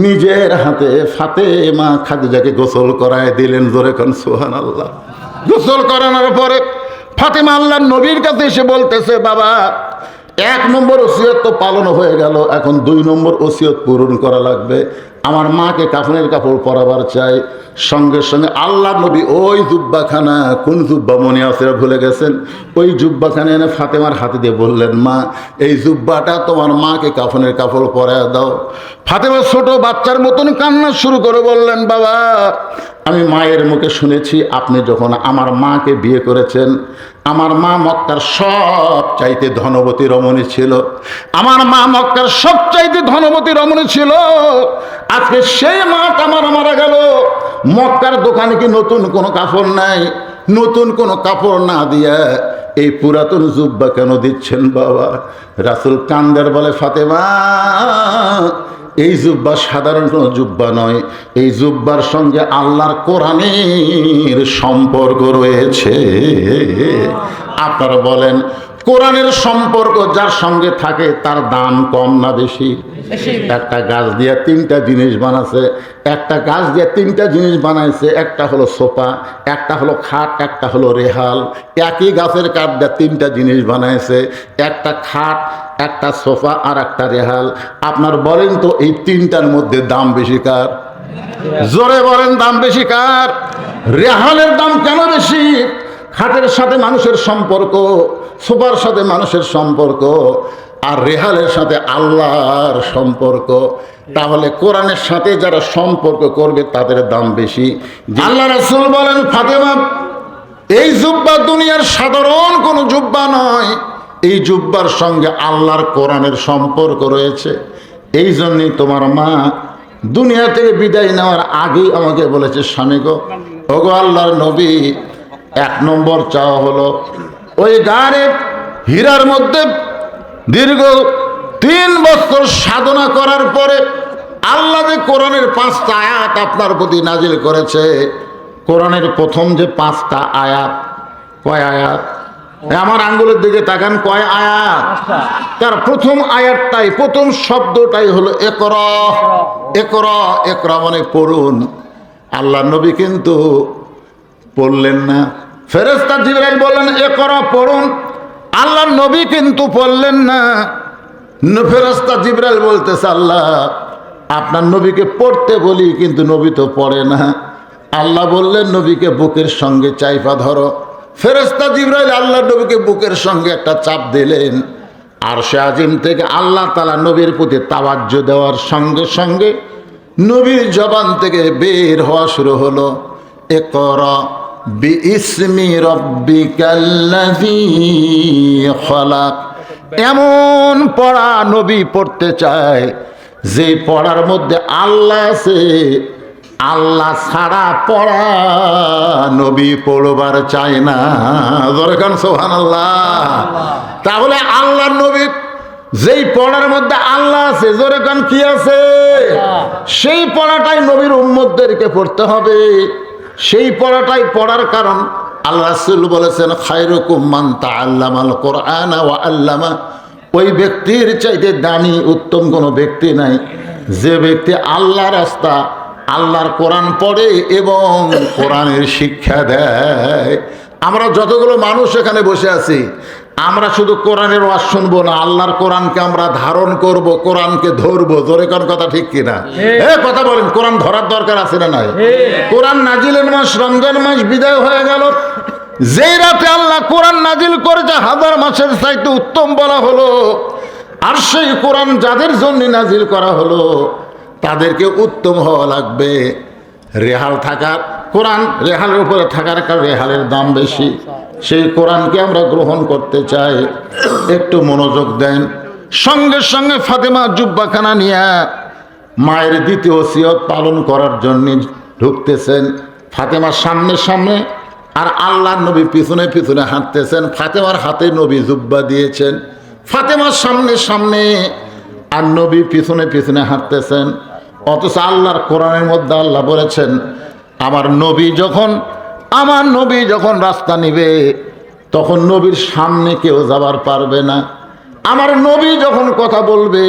S1: নিজের হাতে ফাতেমা খাদিজাকে গোসল করায় দিলেন। জোরে কোন সুবহানাল্লাহ। গোসল করানোর পরে ফাতেমা আল্লাহর নবীর কাছে এসে বলতেছে, বাবা, 1 নম্বর ওসিয়ত তো পালন হয়ে গেল, এখন 2 নম্বর ওসিয়ত পূরণ করা লাগবে। আমার মাকে কাফনের কাপড় পরাবার চাই। সঙ্গে সঙ্গে আল্লাহ নবী ওই জুব্বাখানা, কোন জুব্বা মনে আছে ভুলে গেছেন, ওই জুব্বাখানা এনে ফাতেমার হাতে দিয়ে বললেন, মা, এই জুব্বাটা তোমার মাকে কাফনের কাপড় পরায় দাও। ফাতেমা ছোট বাচ্চার মতন কান্না শুরু করে বললেন, বাবা, আমি মায়ের মুখে শুনেছি আপনি যখন আমার মাকে বিয়ে করেছেন, আমার মা মক্কার সব চাইতে ধনবতী রমণী ছিল। আমার মা মক্কার সব চাইতে ধনবতী রমণী ছিল। আজকে সেই মা আমার মারা গেল, মক্কার দোকানে কি নতুন কোনো কাপড় নাই? নতুন কোনো কাপড় না দিয়া এই পুরাতন জুব্বা কেন দিচ্ছেন বাবা? রাসূল কান্দের বলে, ফাতেমা, এই জুব্বা সাধারণ কোনো জুব্বা নয়, এই জুব্বার সঙ্গে আল্লাহর কোরআনের সম্পর্ক রয়েছে। আপনারা বলেন, কোরআনের সম্পর্ক যার সঙ্গে থাকে তার দাম কম না বেশি? একটা গাছ দিয়ে 3টা জিনিস বানাচ্ছে, একটা গাছ দিয়ে 3টা জিনিস বানাইছে, একটা হলো সোফা, একটা হলো খাট, একটা হলো রেহাল। একই গাছের কাঠ দিয়ে 3টা জিনিস বানাইছে, একটা খাট, একটা সোফা আর একটা রেহাল। আপনার বলেন তো এই 3টার মধ্যে দাম বেশি কার? জোরে বলেন, দাম বেশি কার? রেহালের দাম কেন বেশি? খাটের সাথে মানুষের সম্পর্ক, সোফার সাথে মানুষের সম্পর্ক, আর রেহালের সাথে আল্লাহর সম্পর্ক। তাহলে কোরআনের সাথে যারা সম্পর্ক করবে তাদের দাম বেশি। আল্লাহ রাসূল বলেন, ফাতেমা, এই জুব্বা দুনিয়ার সাধারণ কোনো জুব্বা নয়, এই জুব্বার সঙ্গে আল্লাহর কোরআনের সম্পর্ক রয়েছে। এই জন্যই তোমার মা দুনিয়া থেকে বিদায় নেওয়ার আগেই আমাকে বলেছে, স্বামী গো, ওগো আল্লাহর নবী, 1 নম্বর চাওয়া হলো ওই গারে হীরার মধ্যে দীর্ঘ 3 বছর সাধনা করার পরে আল্লাহ যে কোরআনের 5টা আয়াত আপনার প্রতি নাজিল করেছে, কোরআনের প্রথম যে 5টা আয়াত, কয় আয়াত? আমার আঙ্গুলের দিকে তাকান, কয় আয়াত? তার প্রথম আয়াতটাই, প্রথম শব্দটাই হলো ইকরা। ইকরা, ইকরা মানে পড়ুন। আল্লাহ নবী কিন্তু পড়লেন না, ফেরেশতা জিবরাইল বললেন ইকরা, পড়ুন। আল্লাহ নবী কিন্তু পড়লেন না। ফেরেশতা জিবরাইল বলতেছে, আল্লাহ আপনার নবীকে পড়তে বলি, কিন্তু নবী তো পড়ে না। আল্লাহ বললেন, নবীকে বুকের সঙ্গে চাইপা ধরো। ফেরেশতা জিবরাইল আল্লাহ নবীকে বুকের সঙ্গে একটা চাপ দিলেন। আরশে আজিম থেকে আল্লাহ তাআলা নবীর প্রতি তাওয়াজ্জু দেওয়ার সঙ্গে সঙ্গে নবীর জবান থেকে বের হওয়া শুরু হলো, ইকরা বিইসমি রাব্বিকাল্লাযী খলাক। এমন পড়া নবী পড়তে চায় যে পড়ার মধ্যে আল্লাহ আছে, আল্লাহ ছাড়া পড়া নবী পড়বার চায় না। জোরে কান সুবহানাল্লাহ। তাহলে আল্লাহর নবী যেই পড়ার মধ্যে আল্লাহ আছে, জোরে কান কি আছে, সেই পড়াটাই নবীর উম্মতদেরকে পড়তে হবে। সেই পড়াটাই পড়ার কারণ আল্লাহ রাসূল বলেছেন, খায়রুকুম মান তাআল্লামাল কুরআনা ওয়া আল্লামা। ওই ব্যক্তির চাইতে দামি উত্তম কোনো ব্যক্তি নাই যে ব্যক্তি আল্লাহ রাস্তা আল্লাহর কোরআন পড়ে এবং কোরআনের শিক্ষা দেয়। আমরা যতগুলো মানুষ এখানে বসে আছি, আমরা শুধু কোরআনের ওয়াজ শুনবো না, আল্লাহর কোরআনকে আমরা ধারণ করব, কোরআনকে ধরবো। জোরে কোন কথা ঠিক কিনা? কথা বলেন, কোরআন ধরার দরকার আছে না নাই? কোরআন নাজিলের মাস রমজান মাস বিদায় হয়ে গেল, যেই রাতে আল্লাহ কোরআন নাজিল করেছে হাজার মাসের চাইতে উত্তম বলা হলো। আর সেই কোরআন যাদের জন্য নাজিল করা হলো তাদেরকে উত্তম হওয়া লাগবে। রেহাল থাকার, কোরআন রেহালের উপরে থাকার কারণ রেহালের দাম বেশি। সেই কোরআনকে আমরা গ্রহণ করতে চাই। একটু মনোযোগ দেন। সঙ্গে সঙ্গে ফাতেমা জুব্বাখানা নিয়ে মায়ের দ্বিতীয় ওসিয়ত পালন করার জন্য ঢুকতেছেন। ফাতেমার সামনে সামনে আর আল্লাহর নবী পিছনে পিছনে হাঁটতেছেন। ফাতেমার হাতে নবী জুব্বা দিয়েছেন, ফাতেমার সামনে সামনে আর নবী পিছনে পিছনে হাঁটতেছেন। অথচ আল্লাহর কোরআনের মধ্যে আল্লাহ বলেছেন, আমার নবী যখন রাস্তা নিবে তখন নবীর সামনে কেউ যাবার পারবে না। আমার নবী যখন কথা বলবে,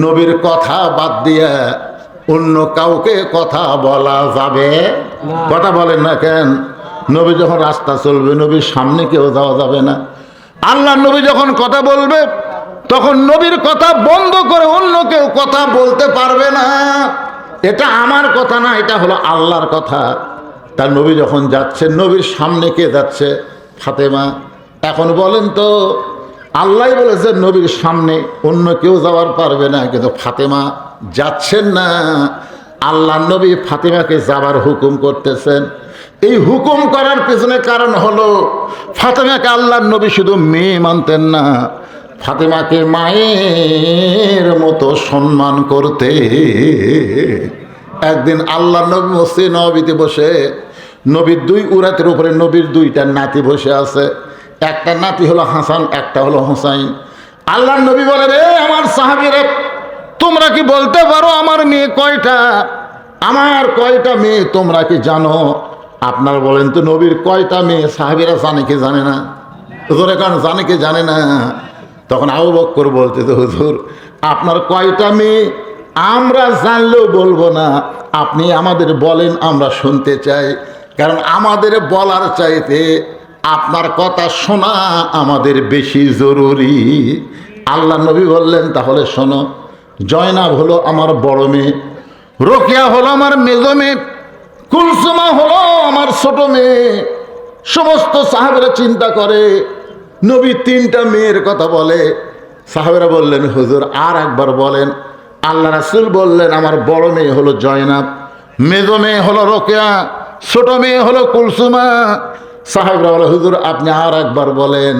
S1: নবীর কথা বাদ দিয়া অন্য কাউকে কথা বলা যাবে? কথা বলেন না কেন? নবী যখন রাস্তা চলবে, নবীর সামনে কেউ যাওয়া যাবে না। আল্লাহ নবী যখন কথা বলবে তখন নবীর কথা বন্ধ করে অন্য কেউ কথা বলতে পারবে না। এটা আমার কথা না, এটা হলো আল্লাহর কথা। তার নবী যখন যাচ্ছে, নবীর সামনে কে যাচ্ছে? ফাতেমা। এখন বলেন তো, আল্লাহ বলেছে নবীর সামনে অন্য কেউ যাওয়ার পারবে না, কিন্তু ফাতেমা যাচ্ছেন না। আল্লাহ নবী ফাতেমাকে যাবার হুকুম করতেছেন। এই হুকুম করার পেছনে কারণ হলো, ফাতেমাকে আল্লাহর নবী শুধু মেয়ে মানতেন না, ফাতেমাকে মায়ের মতো সম্মান করতে। একদিন আল্লাহ নবী মসজিদ নববীতে বসে, নবীর দুই উরাতের উপরে নবীর দুইটা নাতি বসে আছে। একটা নাতি হলো হাসান, একটা হলো হুসাইন। আল্লাহ নবী বলে, রে আমার সাহাবীরা, তোমরা কি বলতে পারো আমার মেয়ে কয়টা? আমার কয়টা মেয়ে তোমরা কি জানো? আপনারা বলেন তো, নবীর কয়টা মেয়ে? সাহাবীরা জানে কি জানে না? হুজুরে কারণ জানে কি জানে না? তখন আবু বকর বলতে, তো হুজুর আপনার কয়টা মেয়ে আমরা জানলেও বলবো না, আপনি আমাদের বলেন, আমরা শুনতে চাই। কারণ আমাদের বলার চাইতে আপনার কথা শোনা আমাদের বেশি জরুরি। আল্লাহ নবী বললেন, তাহলে শোনো, জয়নাব হলো আমার বড় মেয়ে, রোকেয়া হলো আমার মেজো মেয়ে, কুলসুমা হলো আমার ছোট মেয়ে। সমস্ত সাহাবেরা চিন্তা করে, নবী তিনটা মেয়ের কথা বলে। সাহাবেরা বললেন, হুজুর আর একবার বলেন। আল্লাহ রাসূল বললেন, আমার বড় মেয়ে হলো জয়নাব, মেজো মেয়ে হলো রোকেয়া, ছোট মেয়ে হলো কুলসুমা। সাহাবেরা বলে, হুজুর আপনি আর একবার বলেন।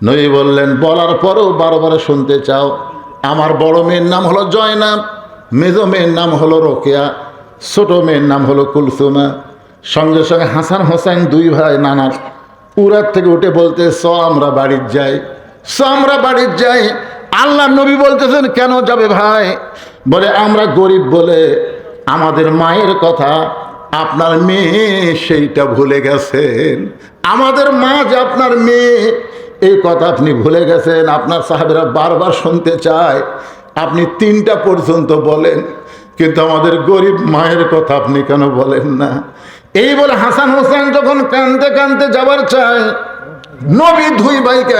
S1: নবী বললেন, বলার পরেও বারবার শুনতে চাও? আমার বড় মেয়ের নাম হলো জয়নাব, মেজো মেয়ের নাম হলো রোকেয়া, ছোট মেয়ের নাম হলো কুলসুমা। সঙ্গে সঙ্গে হাসান হোসাইন দুই ভাই নানার উরাত থেকে উঠে বলতে, আমরা বাড়ির যাই, আমরা বাড়ির যাই। আল্লাহ নবী বলতেছেন, কেন যাবে ভাই? বলে, আমরা গরিব বলে আমাদের মায়ের কথা আপনার মেয়ে সেইটা ভুলে গেছেন। আমাদের মা যে আপনার মেয়ে, এই কথা আপনি ভুলে গেছেন। আপনার সাহাবীরা বারবার শুনতে চায়, আপনি তিনটা পর্যন্ত বলেন, কিন্তু আমাদের গরিব মায়ের কথা আপনি কেন বলেন না? এই বলে হাসান হোসেন যখন কাঁদতে কাঁদতে যাবার চায়, নবী দুই ভাইকে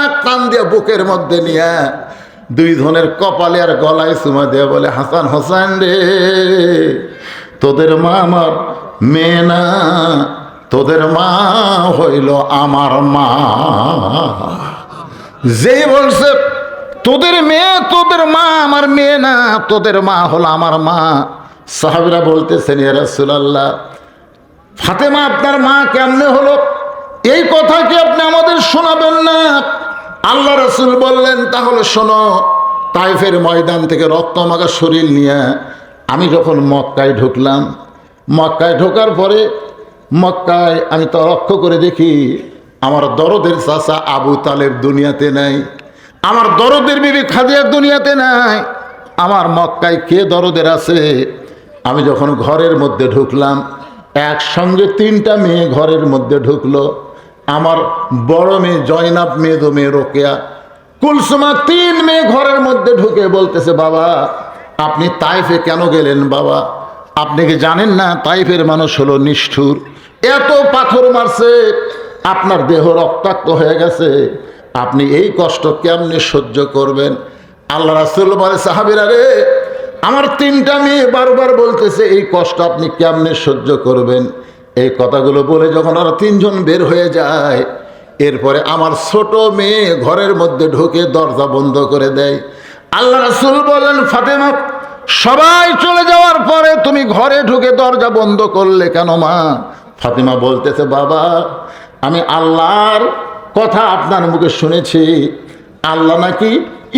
S1: এক টান দিয়ে বুকের মধ্যে নিয়ে দুই ধনের কপালে আর গলায় চুমা দিয়ে বলে, হাসান হোসেন রে, তোদের মা আমার মেয়ে না, তোদের মা হইল আমার মা। যেই বলছে তোদের মেয়ে, তোদের মা আমার মেয়ে না, তোদের মা হলো আমার মা, সাহাবীরা বলতেছেন, ইয়া রাসূলুল্লাহ, ফাতেমা আপনার মা কেমনে হলো, এই কথা কি আপনি আমাদের শোনাবেন না? আল্লাহ রাসূল বললেন, তাহলে শোনো। তাইফের ময়দান থেকে রক্তমাখা শরীর নিয়ে আমি যখন মক্কায় ঢুকলাম, মক্কায় ঢোকার পরে মক্কায় আমি তো লক্ষ্য করে দেখি আমার দরদের চাচা আবু তালেব দুনিয়াতে নাই, আমার দরদের বিবি খাদিজা দুনিয়াতে নাই। আমার মক্কায় কে দরদের আছে? আমি যখন ঘরের মধ্যে ঢুকলাম, একসঙ্গে 3টা মেয়ে ঘরের মধ্যে ঢুকলো। আমার বড় মেয়ে জয়নাব, মেজো মেয়ে রোকেয়া, কুলসুমা, 3 মেয়ে ঘরের মধ্যে ঢুকে বলতেছে, বাবা আপনি তাইফে কেন গেলেন? বাবা আপনি কি জানেন না তাইফের মানুষ হলো নিষ্ঠুর, এত পাথর মারছে, আপনার দেহ রক্তাক্ত হয়ে গেছে, আপনি এই কষ্ট কেমনে সহ্য করবেন? আল্লাহ রাসূল বলে, সাহাবীরা রে, আমার 3টা মেয়ে বারবার বলতেছে এই কষ্ট আপনি কেমনে সহ্য করবেন। এই কথাগুলো বলে যখন ওরা 3জন বের হয়ে যায়, এরপরে আমার ছোট মেয়ে ঘরের মধ্যে ঢুকে দরজা বন্ধ করে দেয়। আল্লাহ রাসূল বলেন, ফাতেমা সবাই চলে যাওয়ার পরে তুমি ঘরে ঢুকে দরজা বন্ধ করলে কেন মা? ফাতেমা বলতেছে, বাবা আমি আল্লাহর কথা আপনার মুখে শুনেছি, আল্লাহ নাকি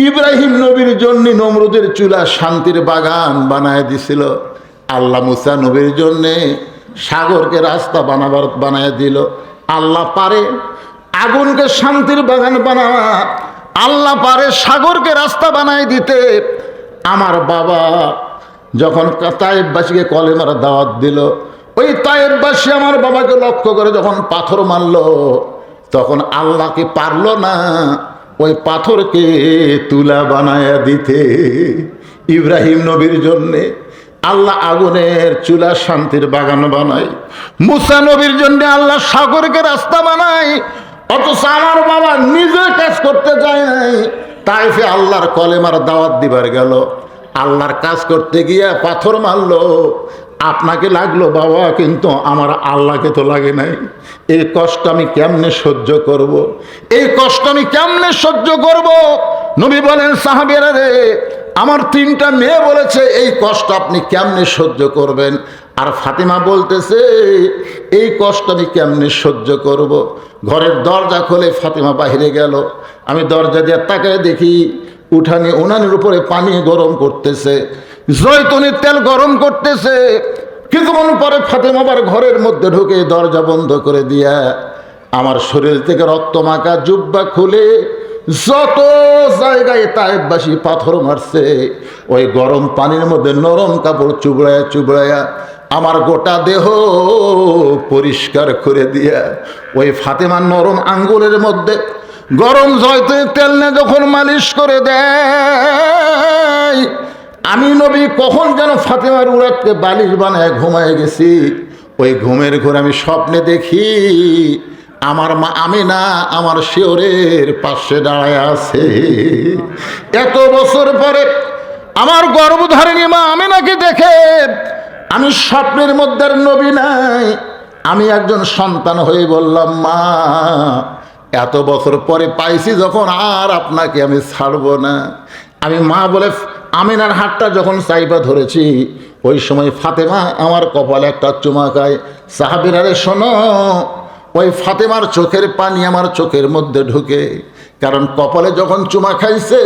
S1: ইব্রাহিম নবীর জন্য নমরুদের চুলা শান্তির বাগান বানায় দিছিল, আল্লাহ মুসা নবীর জন্যে সাগরকে রাস্তা বানায় দিল। আল্লাহ পারে আগুনকে শান্তির বাগান বানাওয়া, আল্লাহ পারে সাগরকে রাস্তা বানায় দিতে। আমার বাবা যখন তায়েববাসীকে কলেমার দাওয়াত দিল, ওই তায়েববাসী আমার বাবাকে লক্ষ্য করে যখন পাথর মারল, তখন আল্লাহকে পারল না ওই পাথরকে তুলা বানায় দিতে। ইব্রাহিম নবীর জন্যে আল্লাহ আগুনের চুলা শান্তির বাগান বানায়, মুসা নবীর জন্য আল্লাহ সাগরকে রাস্তা বানায়, অথচ আমার বাবা নিজে কাজ করতে যায় নাই, তাইফে আল্লাহর কলেমার দাওয়াত দিবার গেল, আল্লাহর কাজ করতে গিয়ে পাথর মারলো। আপনাকে লাগলো বাবা, কিন্তু আমার আল্লাহকে তো লাগে নাই। এই কষ্ট আমি কেমনে সহ্য করব? এই কষ্ট আমি কেমনে সহ্য করব? নবী বলেন, সাহাবীরা রে, আমার 3টা মেয়ে বলেছে এই কষ্ট আপনি কেমনে সহ্য করবেন? আর ফাতেমা বলতেছে এই কষ্ট আমি কেমনে সহ্য করব? ঘরের দরজা খুলে ফাতেমা বাইরে গেল, আমি দরজা দিয়ে তাকায় দেখি উনানের উপরে পানি গরম করতেছে, জয়তুনের তেল গরম করতেছে। কিছুক্ষণ পরে ফাতেমা আবার ঘরের মধ্যে ঢুকে দরজা বন্ধ করে দিয়া আমার শরীর থেকে রক্তমাখা জুব্বা খুলে যত জায়গায় তায়েববাসী পাথর মারছে, ওই গরম পানির মধ্যে নরম কাপড় চুবড়ায়া চুবড়ায়া আমার গোটা দেহ পরিষ্কার করে দিয়া ওই ফাতেমার নরম আঙ্গুলের মধ্যে গরম জয়তুনের তেল নিয়ে যখন মালিশ করে দেয়, আমি নবী কখন যেন ফাতেমার উড়াতকে বালিশ বানায় ঘুমায় গেছি। ওই ঘুমের ঘরে আমি স্বপ্নে দেখি আমার মা আমিনা আমার শিয়রের পাশে দাঁড়ায় আছে। এত বছর পরে আমার গর্ভধারিণী মা আমিনাকে দেখে আমি স্বপ্নের মধ্যে আর নবী নাই, আমি একজন সন্তান হয়ে বললাম, মা এত বছর পরে পাইছি যখন, আর আপনাকে আমি ছাড়বো না। আমি মা বলে আমিনার হাতটা যখন চাইপা ধরেছি, ওই সময় ফাতেমা আমার কপালে একটা চুমা খায়। সাহাবীরা রে শোনো, ওই ফাতেমার চোখের পানি আমার চোখের মধ্যে ঢুকে, কারণ কপালে যখন চুমা খাইছে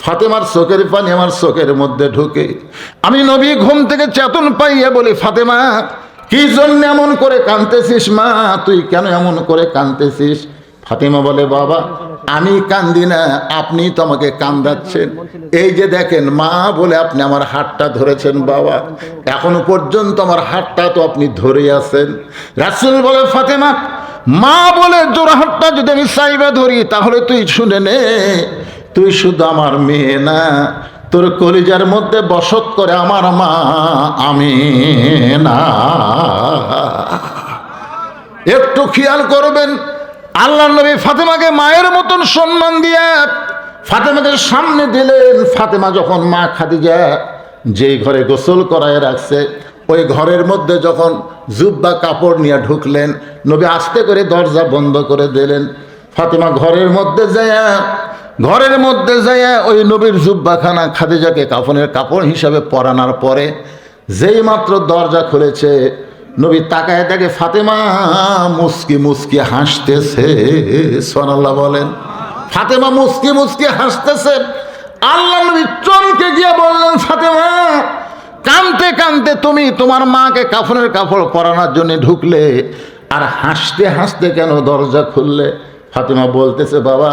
S1: ফাতেমার চোখের পানি আমার চোখের মধ্যে ঢুকে। আমি নবী ঘুম থেকে চেতন পাইয়া বলি, ফাতেমা কি জন্য এমন করে কাঁদতেছিস মা? তুই কেন এমন করে কাঁদতেছিস? ফাতেমা বলে, বাবা আমি কান্দি না, আপনি তো আমাকে কান্দাচ্ছেন। এই যে দেখেন মা বলে আপনি আমার হাতটা ধরেছেন বাবা, এখনো পর্যন্ত আমার হাতটা তো আপনি ধরে আছেন। রাসূল বলে, ফাতেমা মা বলে জোর হাতটা যদি আমি চাইবা ধরি, তাহলে তুই শুনে নে, তুই শুধু আমার মেয়ে না, তোর কলিজার মধ্যে বসত করে আমার মা আমিনা। একটু খেয়াল করবেন, আল্লাহ নবী ফাতেমাকে মায়ের মতন সম্মান দিয়ে ফাতেমাকে সামনে দিলেন। ফাতেমা যখন মা খাদিজা যেই ঘরে গোসল করায় রাখছে, ওই ঘরের মধ্যে যখন জুব্বা কাপড় নিয়ে ঢুকলেন, নবী আস্তে করে দরজা বন্ধ করে দিলেন। ফাতেমা ঘরের মধ্যে যায়া ওই নবীর জুব্বাখানা খাদিজাকে কাফনের কাপড় হিসাবে পরানোর পরে যেই মাত্র দরজা খুলেছে, নবী তাকায় দেখে ফাতেমা মুস্কি মুস্কি হাসতেছে। সুবহানাল্লাহ বলেন। ফাতেমা মুস্কি মুস্কি হাসতেছে। আল্লাহ নবী চমকে গিয়ে বললেন, ফাতেমা কাঁদতে কাঁদতে তুমি তোমার মাকে কাফনের কাপড় পরানোর জন্য ঢুকলে, আর হাসতে হাসতে কেন দরজা খুললে? ফাতেমা বলতেছে, বাবা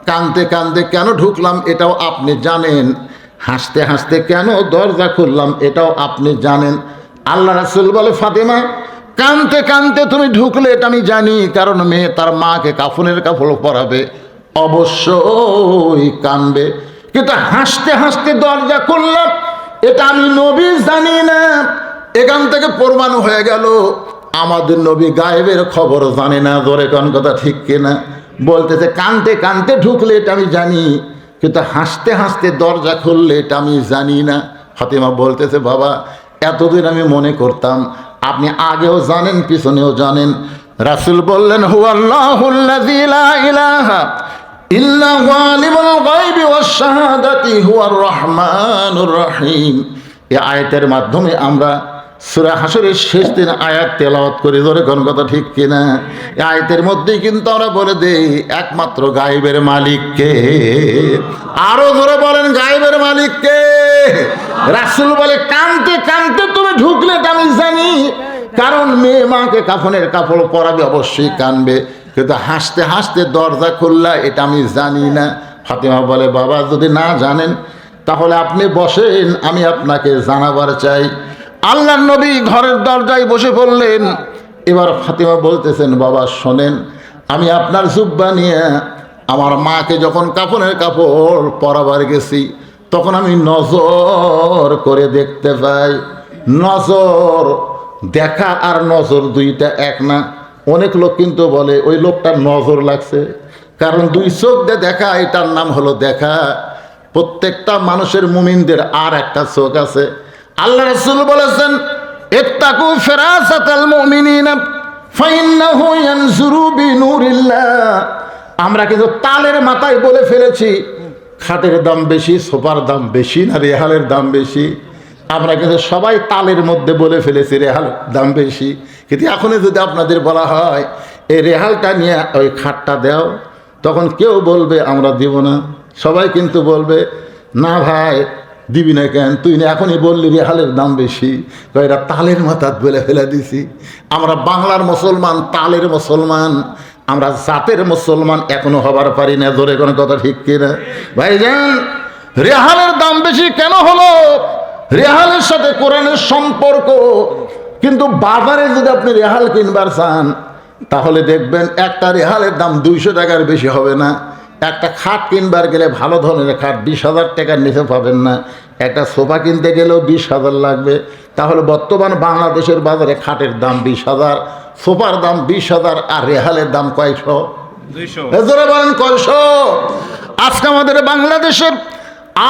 S1: কাঁদতে কাঁদতে কেন ঢুকলাম এটাও আপনি জানেন, হাসতে হাসতে কেন দরজা খুললাম এটাও আপনি জানেন। আল্লাহ রাসূল বলে, ফাতেমা কাঁদতে কাঁদতে তুমি ঢুকলে এটা আমি জানি, কারণ মেয়ে তার মাকে কাফনের কাপড় পরাবে, অবশ্যই কাঁদবে। কিন্তু হাসতে হাসতে দরজা খুললাম এটা আমি নবী জানি না। এখান থেকে প্রমাণ হয়ে গেল আমাদের নবী গায়েবের খবর জানে না। জোরে কোন কথা ঠিক কিনা? বলতেছে কাঁদতে কাঁদতে ঢুকলে এটা আমি জানি, কিন্তু হাসতে হাসতে দরজা খুললে এটা আমি জানি না। ফাতেমা বলতেছে, বাবা এতদিন আমি মনে করতাম আপনি আগেও জানেন পিছনেও জানেন। রাসূল বললেন, হুয়াল্লাহুল্লাযী লা ইলাহা ইল্লা হুয়া আলিমুল গায়বি ওয়াশ শাহাদাতি হুয়ার রহমানুর রহিম। এই আয়াতের মাধ্যমে আমরা সূরা হাশরের শেষ দিন আয়াত তেলাওয়াত করি। ধরে কোন কথা ঠিক কিনা? এই আয়াতের মধ্যেই কিন্তু আমরা বলে দেই একমাত্র গায়েবের মালিক কে। আরো ধরে বলেন, গায়েবের মালিক কে? রাসূল বলে, কাঁদতে কাঁদতে তুমি ঢুকলে এটা আমি জানি, কারণ মেয়ে মাকে কাফনের কাপড় পরাবে, অবশ্যই কাঁদবে, কিন্তু হাসতে হাসতে দরজা খুললা এটা আমি জানি না। ফাতেমা বলে, বাবা যদি না জানেন তাহলে আপনি বসেন, আমি আপনাকে জানাবার চাই। আল্লাহর নবী ঘরের দরজায় বসে পড়লেন। এবার ফাতেমা বলতেছেন, বাবা শোনেন, আমি আপনার জুব্বা নিয়ে আমার মাকে যখন কাফনের কাপড় পরাবার গেছি, তখন আমি নজর করে দেখতে পাই। নজর দেখা আর নজর দুইটা এক না। অনেক লোক কিন্তু বলে ওই লোকটার নজর লাগছে, কারণ দুই চোখ দিয়ে দেখা, এটার নাম হলো দেখা। প্রত্যেকটা মানুষের মুমিনদের আর একটা চোখ আছে। আল্লাহ রাসূল বলেছেন, ইত্তাকু ফিরাসাতাল মুমিনিনা ফাইন্নাহু ইয়ানজুরু বিনুরিল্লাহ। আমরা কিন্তু তালের মাথায় বলে ফেলেছি খাটের দাম বেশি, সোফার দাম বেশি না রেহালের দাম বেশি। আমরা কিন্তু সবাই তালের মধ্যে বলে ফেলেছি রেহাল দাম বেশি। কিন্তু এখনই যদি আপনাদের বলা হয় এই রেহালটা নিয়ে ওই খাটটা দাও, তখন কেউ বলবে আমরা দিব না। সবাই কিন্তু বলবে, না ভাই দিবি না কেন? তুই না এখনই বললি রেহালের দাম বেশি। এরা তালের মাথাত বলে ফেলে দিছি। আমরা বাংলার মুসলমান, তালের মুসলমান, আমরা জাতের মুসলমান এখনো হবার পারি না। ধরে কোনো কথা ঠিক কিনা? ভাইজান রেহালের দাম বেশি কেন হলো? রেহালের সাথে কোরআনের সম্পর্ক। কিন্তু বাজারে যদি আপনি রেহাল কিনবার চান, তাহলে দেখবেন একটা রেহালের দাম 200 টাকার বেশি হবে না। একটা খাট কিনবার গেলে ভালো ধরনের খাট 20,000 টাকার নিচে পাবেন না। একটা সোফা কিনতে গেলেও 20,000 লাগবে। তাহলে বর্তমান বাংলাদেশের বাজারে খাটের দাম 20,000, সোফার দাম 20,000, আর রেহালের দাম কয়শো? 200। বলেন কয়শো? আজকে আমাদের বাংলাদেশের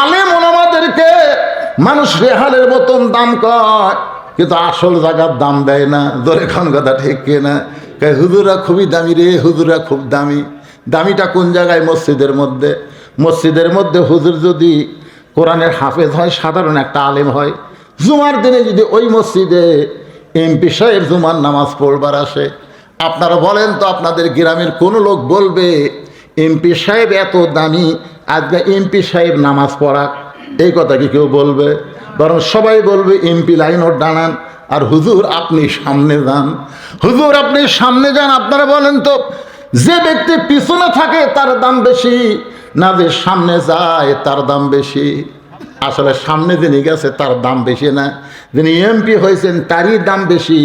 S1: আলেম ওলামাদেরকে মানুষ রেহালের মতন দাম কয়, কিন্তু আসল জায়গার দাম দেয় না। ধরে কোন কথা ঠিক কিনা? হুজুরা খুবই দামি রে, হুজুরা খুব দামি। দামিটা কোন জায়গায়? মসজিদের মধ্যে। মসজিদের মধ্যে হুজুর যদি কোরআনের হাফেজ হয়, সাধারণ একটা আলেম হয়, জুমার দিনে যদি ওই মসজিদে এমপি সাহেব জুমার নামাজ পড়বার আসে, আপনারা বলেন তো আপনাদের গ্রামের কোনো লোক বলবে এমপি সাহেব এত দামি, আজকে এমপি সাহেব নামাজ পড়াক? এই কথা কি কেউ বলবে? বরং সবাই বলবে এমপি লাইনও দাঁড়ান, আর হুজুর আপনি সামনে যান, হুজুর আপনি সামনে যান। আপনারা বলেন তো যে ব্যক্তি পিছনে থাকে তার দাম বেশি, না যে সামনে যায় তার দাম বেশি? আসলে সামনে যিনি গেছে তার দাম বেশি না, যিনি এমপি হয়েছেন তারই দাম বেশি,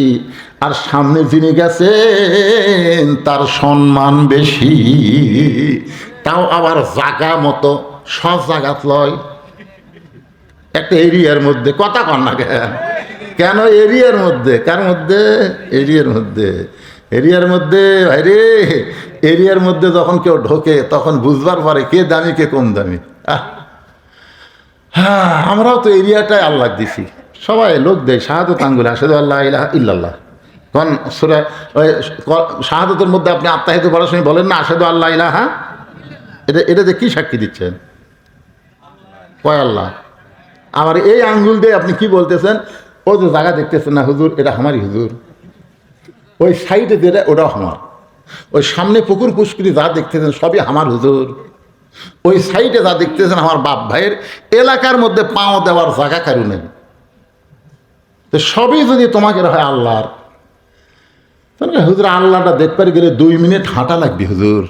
S1: আর সামনে যিনি গেছেন তার সম্মান বেশি। তাও আবার জায়গা মতো, সব জায়গাত লয়, একটা এরিয়ার মধ্যে। কথা কন না কেন? এরিয়ার মধ্যে। কার মধ্যে? এরিয়ার মধ্যে। এরিয়ার মধ্যে ভাইরে, এরিয়ার মধ্যে যখন কেউ ঢোকে তখন বুঝবার পারে কে দামি কে কম দামি। হ্যাঁ, আমরাও তো এরিয়াটাই আল্লাহ দিছি। সবাই লোক দেয় শাহাদত আঙ্গুলে, আশহাদু আল্লা ইলাহা ইল্লাল্লাহ। কোন সূরা ওই শাহাদতের মধ্যে আপনি আত্মাহিত পড়ার সময় বলেন না আশহাদু আল্লা ইলাহা? এটাতে কি সাক্ষী দিচ্ছেন? কয় আল্লাহ। আবার এই আঙ্গুল দিয়ে আপনি কি বলতেছেন? ও যে জায়গা দেখতেছে না হুজুর, এটা আমারই হুজুর। ওই সাইডে যেটা ওটাও আমার। ওই সামনে পুকুর পুষ্করি যা দেখতেছেন সবই আমার হুজুর। ওই সাইডে যা দেখতেছেন আমার বাপ ভাইয়ের। এলাকার মধ্যে পাও দেওয়ার জায়গা কারু নেই। তো সবই যদি তোমাকে হয় আল্লাহর, তাহলে হুজুর আল্লাহটা দেখতে গেলে 2 মিনিট হাঁটা লাগবে হুজুর।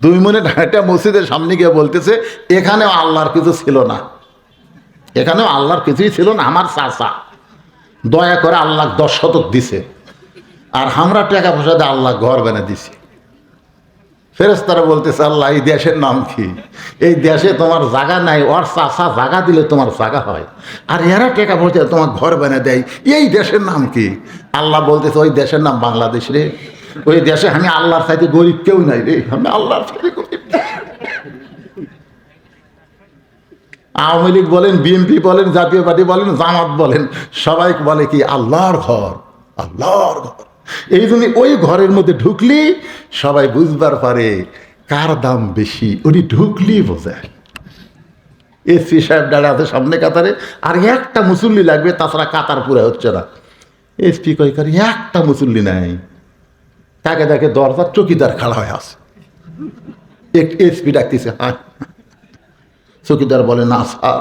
S1: 2 মিনিট হাঁটা মসজিদের সামনে গিয়ে বলতেছে এখানেও আল্লাহর কিছু ছিল না, এখানেও আল্লাহর কিছুই ছিল না। আমার চাচা দয়া করে আল্লাহ 10 শতক দিছে, আর আমরা টাকা পয়সা দিয়ে আল্লাহ ঘর বানিয়ে দিছি। ফেরেশতারা বলতেছে আল্লাহ এই দেশের নাম কি? এই দেশে তোমার জায়গা নাই, ওর চাচা জায়গা দিলে তোমার জায়গা হয়, আর এরা টাকা পয়সা তোমার ঘর বানিয়ে দেয়, এই দেশের নাম কি? আল্লাহ বলতেছে ওই দেশের নাম বাংলাদেশ রে। ওই দেশে আমি আল্লাহর চাইতে গরিব কেউ নাই রে, আমি আল্লাহর চাইতে গরিব। আওয়ামী লীগ বলেন, বিএনপি বলেন, জাতীয় পার্টি বলেন, জামাত বলেন, সবাই বলে কি আল্লাহর ঘর, আল্লাহর ঘর। এই জন্য ওই ঘরের মধ্যে ঢুকলি সবাই বুঝবার পারে কার দাম বেশি, উনি ঢুকলি বোঝে। এসপি সাহেব দাঁড়া আছে সামনে কাতারে, আর একটা মুসল্লি লাগবে, তাছাড়া কাতার পুরা হচ্ছে না। এসপি কই করে একটা মুসল্লি নাই, তাকে দেখে দরজার চকিদার খাড়া হয়ে আছে। এসপি ডাকতেছে, হ্যাঁ। চকিদার বলে না স্যার,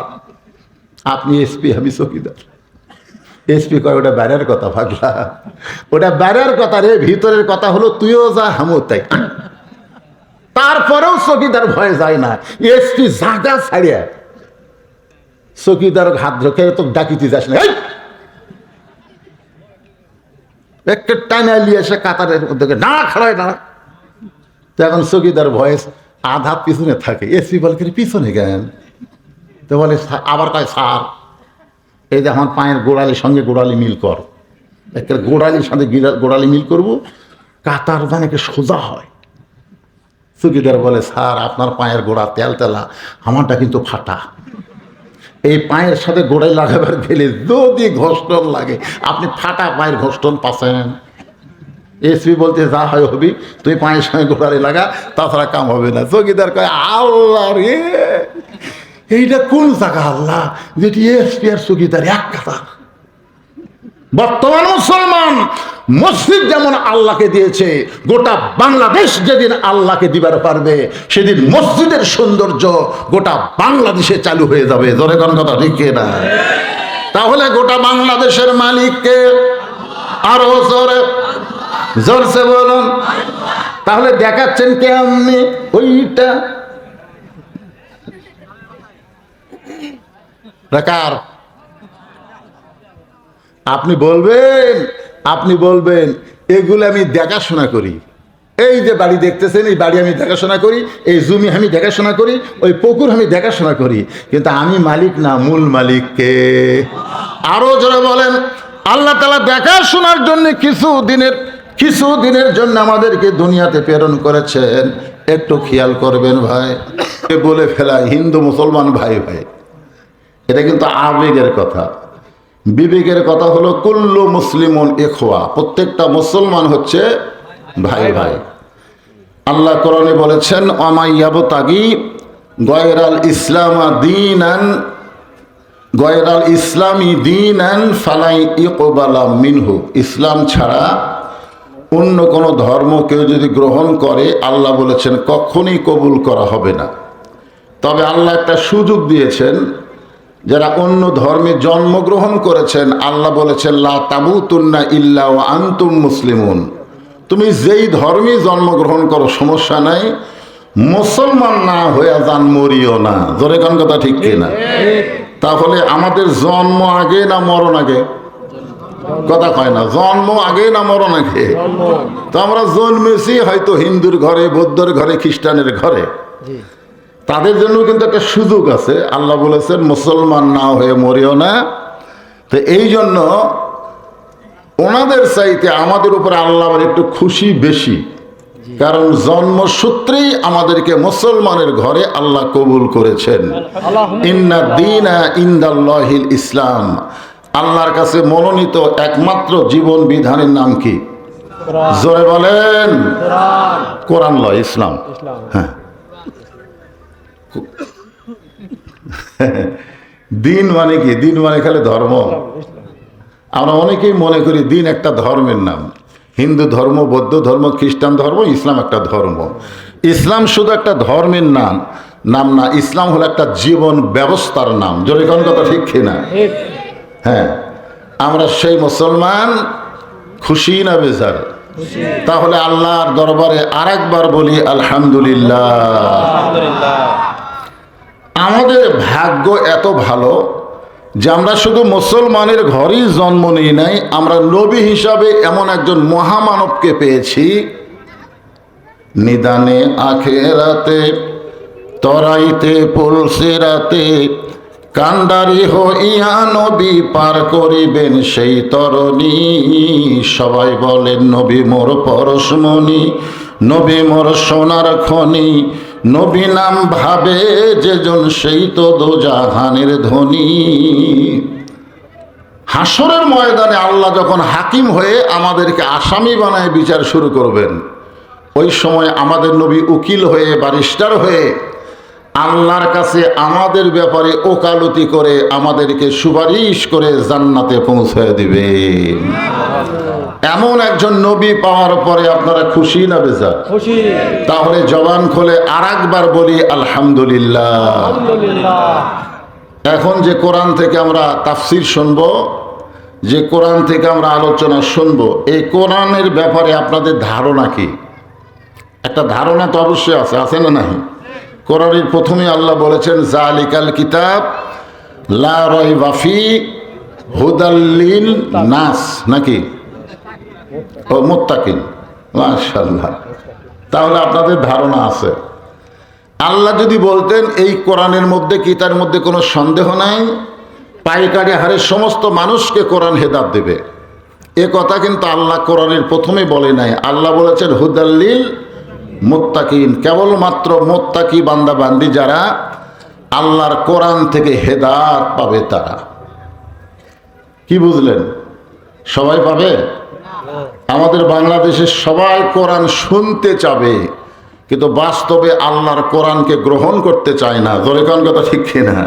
S1: আপনি এসপি, আমি চকিদার। এসপি কয় ওটা বাইরের কথা ভাগলা, ওটা বাইরের কথা রে, ভিতরের কথা হলো তুইও যা হামও তাই। তারপরেও চকিদার ভয়ে যায় না। এসপি জাগা ছাড়িয়া চকিদার হাত ধরে তো ডাকিতে যাস না, একটা টাইনা নিয়ে এসে কাতারের মধ্যে না খাড়ায় না। এখন চকিদার ভয়েস আধা পিছনে থাকে। এসপি বলে পিছনে গেন, তো বলে আবার কয় স্যার এই যে আমার পায়ের গোড়ালির সঙ্গে গোড়ালি মিল কর। একটা গোড়ালির সাথে গোড়ালি মিল করবো, কাতার জানাকে সোজা হয়। চকিদার বলে স্যার আপনার পায়ের গোড়া তেল তেলা, আমারটা কিন্তু ফাটা। এই পায়ের সাথে গোড়াই লাগাবার গেলে যদি ঘষ্টন লাগে, আপনি ফাটা পায়ের ঘষ্টন পাচ্ছেন। এসপি বলতে যা হয় হবি, তুই পায়ের সঙ্গে গোড়ালি লাগা, তাছাড়া কাম হবে না। চকিদার কয় আল্লাহ রে, এইটা কোন জায়গা আল্লাহ যেটি এসপি আর চকিদার এক কথা। বর্তমান মুসলমান মসজিদ যেমন আল্লাহকে দিয়েছে, গোটা বাংলাদেশ যেদিন আল্লাহকে দিবার পারবে, সেদিন মসজিদের সৌন্দর্য গোটা বাংলাদেশে চালু হয়ে যাবে। জোরে কোন কথা ঠিক না? তাহলে গোটা বাংলাদেশের মালিককে আরো জোরে জোরসে বলুন। তাহলে দেখাচ্ছেন কেমনি ওইটা কার? আপনি বলবেন এগুলো আমি দেখাশোনা করি। এই যে বাড়ি দেখতেছেন, এই বাড়ি আমি দেখাশোনা করি, এই জমি আমি দেখাশোনা করি, ওই পুকুর আমি দেখাশোনা করি, কিন্তু আমি মালিক না, মূল মালিককে। আরো জোরে বলেন। আল্লাহ তাআলা দেখাশোনার জন্য কিছু দিনের জন্য আমাদেরকে দুনিয়াতে প্রেরণ করেছেন। একটু খেয়াল করবেন ভাই, বলে ফেলা হিন্দু মুসলমান ভাই ভাই, এটা কিন্তু আবেগের কথা। বিবেকের কথা হলো কুল্লু মুসলিমুন ইখওয়া, প্রত্যেকটা মুসলমান হচ্ছে ভাই ভাই। আল্লাহ কোরআনে বলেছেন অমাইয়াবতাগি গয়রাল ইসলামা দীনান গয়রাল ইসলামী দীনান ফালাই ইকবালা মিনহু। ইসলাম ছাড়া অন্য কোনো ধর্ম কেউ যদি গ্রহণ করে, আল্লাহ বলেছেন কখনই কবুল করা হবে না। তবে আল্লাহ একটা সুযোগ দিয়েছেন, যারা অন্য ধর্মে জন্মগ্রহণ করেছেন, আল্লাহ বলেছেন লা তামুতুন্না ইল্লা ওয়া আনতুম মুসলিমুন। তুমি যেই ধর্মে জন্মগ্রহণ করো সমস্যা নাই, মুসলমান না হয়ে যান মরিও না। জোরে কোন কথা ঠিক কিনা? তাহলে আমাদের জন্ম আগে না মরণ আগে? কথা কয় না, জন্ম আগে না মরণ আগে? তো আমরা জন্মেছি হয়তো হিন্দুর ঘরে, বৌদ্ধর ঘরে, খ্রিস্টানের ঘরে, তাদের জন্য কিন্তু একটা সুযোগ আছে। আল্লাহ বলেছেন মুসলমান না হয়ে মরিও না। তো এই জন্য ওনাদের চাইতে আমাদের উপরে আল্লাহ একটু খুশি বেশি, কারণ জন্মসূত্রেই আমাদেরকে মুসলমানের ঘরে আল্লাহ কবুল করেছেন। ইন্না দীনা ইনদাল্লাহিল ইসলাম। আল্লাহর কাছে মনোনীত একমাত্র জীবন বিধানের নাম কি? জোরে বলেন। কোরআন লয়, ইসলাম। হ্যাঁ, দিন মানে কি? দিন মানে খালি ধর্ম? আমরা অনেকেই মনে করি দিন একটা ধর্মের নাম। হিন্দু ধর্ম, বৌদ্ধ ধর্ম, খ্রিস্টান ধর্ম, ইসলাম একটা ধর্ম। ইসলাম শুধু একটা ধর্মের নাম নাম না, ইসলাম হলো একটা জীবন ব্যবস্থার নাম। জোরে কোন কথা ঠিক কিনা? হ্যাঁ, আমরা সেই মুসলমান, খুশি না বেজার? তাহলে আল্লাহর দরবারে আরেকবার বলি আলহামদুলিল্লাহ। আমাদের ভাগ্য এত ভালো যে আমরা শুধু মুসলমানের ঘরেই জন্ম নিই নাই, আমরা নবী হিসাবে এমন একজন মহামানবকে পেয়েছি। নিদানে আখেরাতে তরাইতে পলসে রাতে কান্ডারি হইয়া নবী পার করিবেন সেই তরণী। সবাই বলেন নবী মোর পরশমণি, নবী মোর সোনার খনি, নবী নাম ভাবে যেজন সেই তো দোজাহানের ধনী। হাসরের ময়দানে আল্লাহ যখন হাকিম হয়ে আমাদেরকে আসামি বানায় বিচার শুরু করবেন, ওই সময় আমাদের নবী উকিল হয়ে, ব্যারিস্টার হয়ে আল্লাহর কাছে আমাদের ব্যাপারে ওকালতি করে আমাদেরকে সুপারিশ করে জান্নাতে পৌঁছে দিবে। এমন একজন নবী পাওয়ার পরে আপনারা খুশি না বেজার? খুশি। তাহলে জবান খুলে আরেকবার বলি আলহামদুলিল্লাহ। এখন যে কোরআন থেকে আমরা তাফসির শুনবো, যে কোরআন থেকে আমরা আলোচনা শুনবো, এই কোরআনের ব্যাপারে আপনাদের ধারণা কি? একটা ধারণা তো অবশ্যই আছে, আছে না নাই? কোরআনের প্রথমে আল্লাহ বলেছেন জালিকাল কিতাব লা রাইবা ফি হুদাল লিন নাস, নাকি? ও মুত্তাকিন, মাশাআল্লাহ। তাহলে আপনাদের ধারণা আছে। আল্লাহ যদি বলতেন এই কোরআনের মধ্যে কি, তার মধ্যে কোনো সন্দেহ নাই, পাইকারি হারে সমস্ত মানুষকে কোরআন হেদায়েত দেবে, এ কথা কিন্তু আল্লাহ কোরআনের প্রথমে বলে নাই। আল্লাহ বলেছেন হুদাল্লিল মুত্তাকিন, কেবলমাত্র মুত্তাকি বান্দা বান্দি যারা আল্লাহর কোরআন থেকে হেদায়েত পাবে তারা। কি বুঝলেন? সবাই পাবে? আমাদের বাংলাদেশের সবাই কোরআন শুনতে চাবে, কিন্তু বাস্তবে আল্লাহর কোরআনকে গ্রহণ করতে চায় না। ধরে কোন কথা ঠিক কিনা?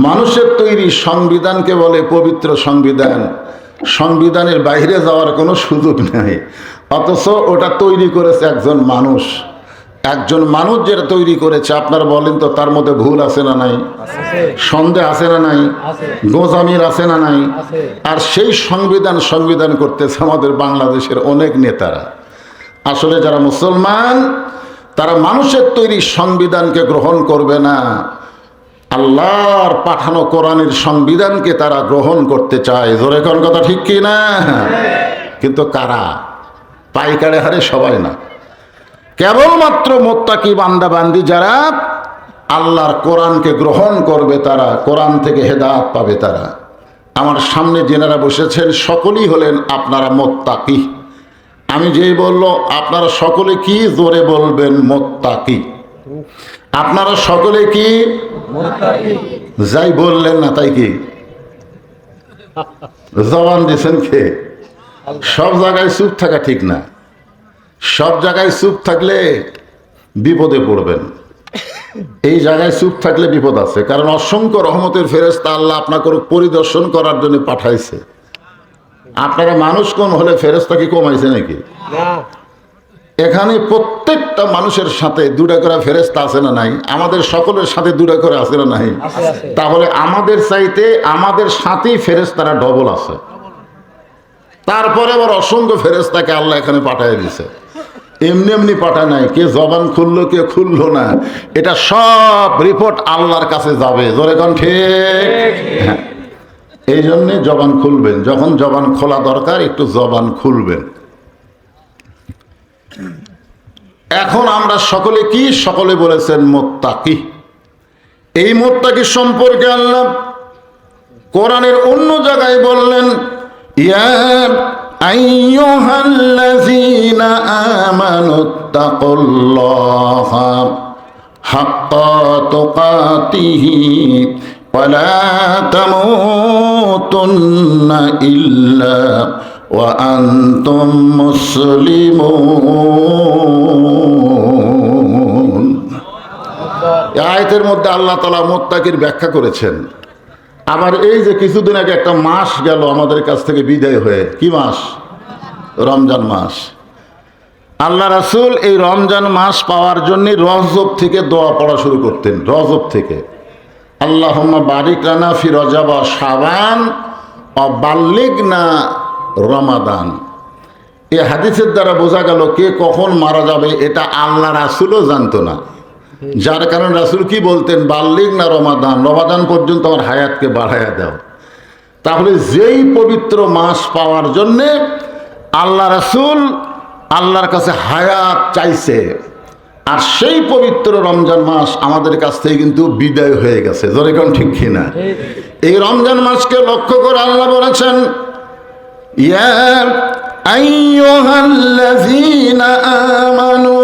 S1: মানুষের তৈরি সংবিধানকে বলে পবিত্র সংবিধান, সংবিধানের বাইরে যাওয়ার কোনো সুযোগ নেই, অথচ ওটা তৈরি করেছে একজন মানুষ। একজন মানুষ যেটা তৈরি করেছে, আপনারা বলেন তো তার মধ্যে ভুল আছে না নাই? সন্দেহ আছে না নাই? গোজামির আছে না নাই? আর সেই সংবিধান করতেছে আমাদের বাংলাদেশের অনেক নেতারা। আসলে যারা মুসলমান তারা মানুষের তৈরি সংবিধানকে গ্রহণ করবে না, আল্লাহর পাঠানো কোরআনের সংবিধানকে তারা গ্রহণ করতে চায়। জোরে কোন কথা ঠিক কি না? কিন্তু কারা? পাইকারি হারে সবাই না, কেবলমাত্র মুত্তাকি বান্দা বান্দি যারা আল্লাহর কোরআনকে গ্রহণ করবে, তারা কোরআন থেকে হেদায়েত পাবে তারা। আমার সামনে যেনারা বসেছেন সকলেই হলেন আপনারা মুত্তাকি। আমি যেই বললো আপনারা সকলে কি, জোরে বলবেন মুত্তাকি। আপনারা সকলে কি? যাই বললেন না তাই কি জবান দিয়েছেন কে? সব জায়গায় চুপ থাকা ঠিক না। সব জায়গায় চুপ থাকলে বিপদে পড়বেন। এই জায়গায় চুপ থাকলে বিপদ আছে, কারণ অসংখ্য রহমতের ফেরেশতা আল্লাহ আপনাকে পরিদর্শন করার জন্য পাঠাইছে। আপনারা মানুষ কম হলে ফেরেশতা কি কমাইছে নাকি? এখানে প্রত্যেকটা মানুষের সাথে দুটা করে ফেরেশতা আছে না নাই? আমাদের সকলের সাথে দুটা করে আছে না নাই? তাহলে আমাদের চাইতে আমাদের সাথেই ফেরেশতারা ডবল আছে। তারপরে আবার অসংখ্য ফেরেশতাকে আল্লাহ এখানে পাঠিয়ে দিয়েছে। এমনি এমনি পাঠায় নাই, কে জবান খুললো কে খুললো না, এটা সব রিপোর্ট আল্লাহর কাছে যাবে। জোরে কোন ঠিক? হ্যাঁ, এই জন্যে জবান খুলবেন, যখন জবান খোলা দরকার একটু জবান খুলবেন। এখন আমরা সকলে কি? সকলে বলেছেন মুত্তাকি। এই মুত্তাকি সম্পর্কে আল্লাহ কোরআনের অন্য জায়গায় বললেন ইয়া আইয়ুহাল্লাযীনা আমানুত্তাকুল্লাহা হাক্কা তুকাতিহি ওয়া লা তামুতুন্না ইল্লা ওয়া আনতুম মুসলিমুন। এই আয়াতের মধ্যে আল্লাহ তাআলা মুত্তাকির ব্যাখ্যা করেছেন। আবার এই যে কিছুদিন আগে একটা মাস গেল আমাদের কাছ থেকে বিদায় হয়ে, কি মাস? রমজান মাস। আল্লাহ রাসূল এই রমজান মাস পাওয়ার জন্য রজব থেকে দোয়া পড়া শুরু করতেন। রজব থেকে আল্লাহুম্মা বারিক লানা ফি রজব ওয়া শাবান ওয়া বাল্লিগনা রমাদান। এই হাদিসের দ্বারা বোঝা গেল কে কখন মারা যাবে এটা আল্লাহ রাসূলও জানতো না, যার কারণে রাসূল কি বলতেন? বাল্লিগনা রমাদান, রমাদান পর্যন্ত আমার হায়াতকে বাড়াইয়া দাও। তাহলে যেই পবিত্র মাস পাওয়ার জন্যে আল্লাহ রাসূল আল্লাহর কাছে হায়াত চাইছে, আর সেই পবিত্র রমজান মাস আমাদের কাছ থেকে কিন্তু বিদায় হয়ে গেছে। জোরে কোন ঠিক কিনা? এই রমজান মাসকে লক্ষ্য করে আল্লাহ বলেছেন, ইয়া আইয়ুহাল্লাযীনা আমানু